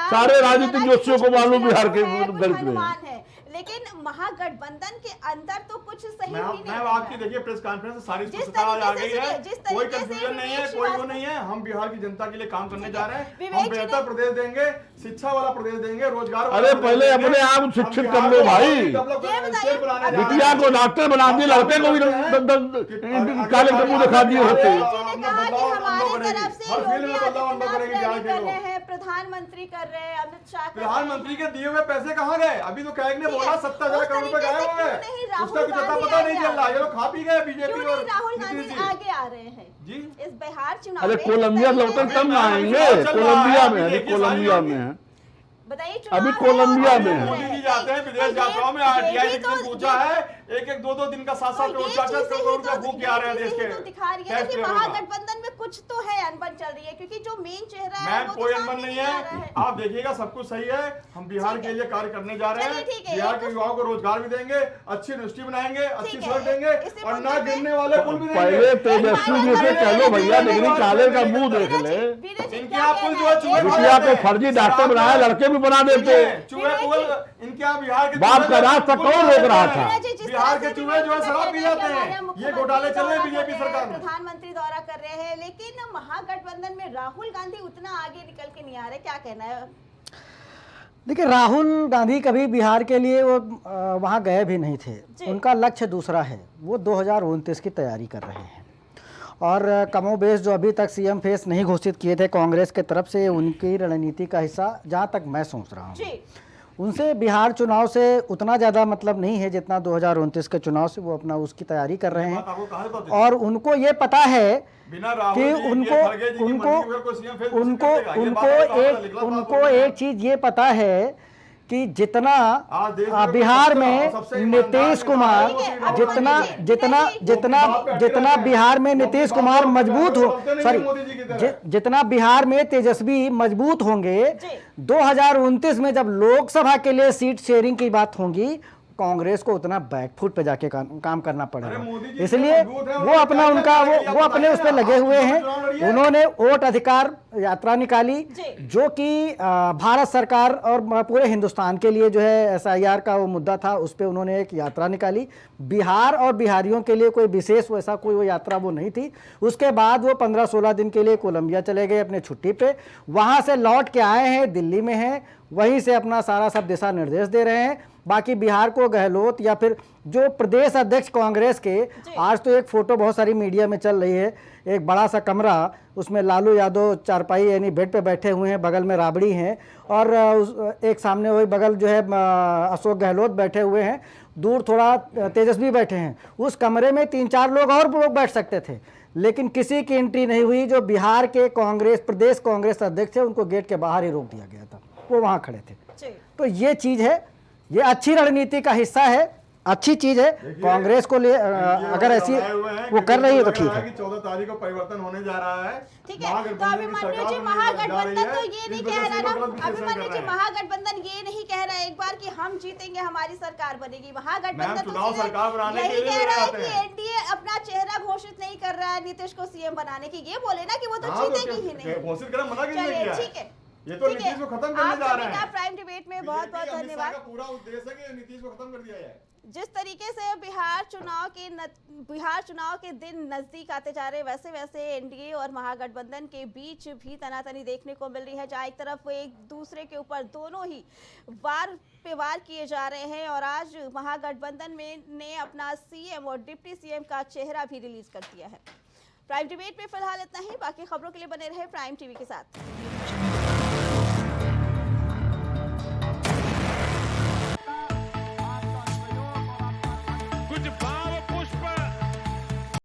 सारे राजनीतिक जोशियों को मालूम बिहार के गणित में। लेकिन महागठबंधन के अंदर तो कुछ सही भी नहीं मैं आपकी देखिए प्रेस कॉन्फ्रेंस सारी स्पष्टता आ गई है, कोई कंफ्यूजन नहीं है, कोई वो नहीं है। हम बिहार की जनता के लिए काम करने जा रहे हैं। हम बेहतर प्रदेश देंगे, शिक्षा वाला प्रदेश देंगे, रोजगार। अरे पहले अपने आप शिक्षित कर लो भाई। बिटिया को डॉक्टर बना दिए, लड़के को भी काले कपूर दिखा दिए होते। प्रधानमंत्री कर रहे हैं, अमित शाह, प्रधानमंत्री के दिए हुए पैसे कहाँ गए? अभी तो कैग ने बोला 70,000 करोड़ रुपए गायब हो गए, उसका कुछ पता नहीं चल रहा। ये लोग खा पी गए बीजेपी और राहुल गांधी आगे आ रहे हैं जी इस बिहार चुनाव। अरे कोलंबिया लौटकर कम आएंगे, कोलंबिया में है, कोलंबिया में है, बताइए। अभी कोलंबिया में है। मोदी जी जाते हैं विदेश यात्राओं में, आरटीआई ने पूछा है एक 2 दिन का 7-7 करोड़ 4-4 करोड़ रुपए फूंक के आ रहे हैं देश के। दिखा रही है कि महागठबंधन में कुछ तो है, अनबन चल रही है, क्योंकि जो मेन चेहरा है मैम कोई अनबन नहीं है। आप देखिएगा सब कुछ सही है। हम बिहार के लिए कार्य करने जा रहे हैं, बिहार के युवाओं को रोजगार भी देंगे, अच्छी यूनिवर्सिटी बनाएंगे, अच्छी सड़क देंगे और ना गिरने वाले पुल भी देंगे। पहले तेजस्वी जी से कह लो भैया, डिग्री काले का मुंह देख ले। इनके आप पुल जो है बिटिया को फर्जी डॉक्टर बनाया, लड़के भी बना देते। चूहे पुल इनके यहाँ बिहार के बाप का राज तक कौन रोक रहा था? बिहार के चूहे जो है शराब पी जाते हैं, ये घोटाले चल रहे हैं बीजेपी सरकार में। प्रधानमंत्री दौरा कर रहे हैं, लेकिन महागठबंधन में राहुल गांधी उतना आगे निकल के नहीं आ रहे, क्या कहना है? देखिए, राहुल गांधी कभी बिहार के लिए वो वहाँ गए भी नहीं थे। जी। उनका लक्ष्य दूसरा है, वो 2029 की तैयारी कर रहे हैं। और कमोबेश जो अभी तक सीएम फेस नहीं घोषित किए थे कांग्रेस के तरफ से, उनकी रणनीति का हिस्सा जहाँ तक मैं सोच रहा हूँ, जी उनसे बिहार चुनाव से उतना ज़्यादा मतलब नहीं है जितना 2029 के चुनाव से वो अपना उसकी तैयारी कर रहे बात आपको कहाँ से पता हैं। और उनको ये पता है बिना राहुल कि जी के, उनको खड़गे जी की उनको मर्जी के कोई सीएम फेस उनको नहीं करेगा। ये उनको बात आपको एक लिखला बात उनको बोल रहे हैं। एक चीज ये पता है कि जितना आज देश में बिहार सबसे- में सबसे ईमानदार नीतीश नेता कुमार है वो ठीक है, जितना अब मान जितना लीजिए, जितना बात पे अटके जितना रहते हैं। बिहार में वो नीतीश अपनी कुमार बातों पे मजबूत बोलते हो नहीं हैं सॉरी मोदी जी की तरह। जितना बिहार में तेजस्वी मजबूत होंगे, जी। 2029 में जब लोकसभा के लिए सीट शेयरिंग की बात होगी, कांग्रेस को उतना बैकफुट पे जाके काम करना अरे मोदी पड़ेगा। जी इसलिए मजबूत हैं, वो उन्होंने अपना क्या उनका किया है, वो अपने उस पर लगे हुए हैं। चुनाव लड़िए। उन्होंने वोट अधिकार यात्रा निकाली, जी। जो कि भारत सरकार और पूरे हिंदुस्तान के लिए जो है SIR का वो मुद्दा था, उस पर उन्होंने एक यात्रा निकाली। बिहार और बिहारियों के लिए कोई विशेष वैसा कोई वो यात्रा वो नहीं थी। उसके बाद वो 15-16 दिन के लिए कोलंबिया चले गए अपने छुट्टी पे, वहाँ से लौट के आए हैं, दिल्ली में हैं, वहीं से अपना सारा सब दिशा निर्देश दे रहे हैं। बाकी बिहार को गहलोत या फिर जो प्रदेश अध्यक्ष कांग्रेस के, आज तो एक फोटो बहुत सारी मीडिया में चल रही है, एक बड़ा सा कमरा, उसमें लालू यादव चारपाई यानी बेड पे बैठे हुए हैं, बगल में राबड़ी हैं, और एक सामने वही बगल जो है अशोक गहलोत बैठे हुए हैं, दूर थोड़ा तेजस्वी बैठे हैं। उस कमरे में 3-4 लोग और लोग बैठ सकते थे, लेकिन किसी की एंट्री नहीं हुई। जो बिहार के प्रदेश कांग्रेस अध्यक्ष थे, उनको गेट के बाहर ही रोक दिया गया था, वो वहाँ खड़े थे। जी तो ये चीज़ है, ये अच्छी रणनीति का हिस्सा है, अच्छी चीज़ है। कांग्रेस को ले अगर ऐसी वो कर रही है तो ठीक है। 14 तारीख को परिवर्तन होने जा रहा है। ठीक है, तो अभिमन्यु जी महागठबंधन तो ये नहीं कह रहा ना, अभिमन्यु जी महागठबंधन ये नहीं कह रहा है एक बार कि हम जीतेंगे, हमारी सरकार बनेगी। महागठबंधन तो चुनाव सीधे सरकार बनाने के यही लिए कह रहा है लड़ाते कि हैं। एनडीए अपना चेहरा घोषित नहीं कर रहा है नीतीश को सीएम बनाने की। ये बोले ना कि वो तो जीतेगी ही नहीं। घोषित करना मना किसने चलिए किया है? ठीक है, ये तो ठीक है। नीतीश को खत्म करने आप जा रहे सभी का हैं। प्राइम डिबेट में बहुत बहुत बीजेपी अमित शाह धन्यवाद। का पूरा उद्देश्य है कि नीतीश को खत्म कर दिया जाए। जिस तरीके से बिहार चुनाव के दिन नजदीक आते जा रहे, वैसे वैसे एनडीए और महागठबंधन के बीच भी तनातनी देखने को मिल रही है, जहाँ एक तरफ एक दूसरे के ऊपर दोनों ही वार पे वार किए जा रहे हैं। और आज महागठबंधन ने अपना सीएम और डिप्टी सीएम का चेहरा भी रिलीज कर दिया है। प्राइम डिबेट में फिलहाल इतना ही। बाकी खबरों के लिए बने रहे प्राइम टीवी के साथ।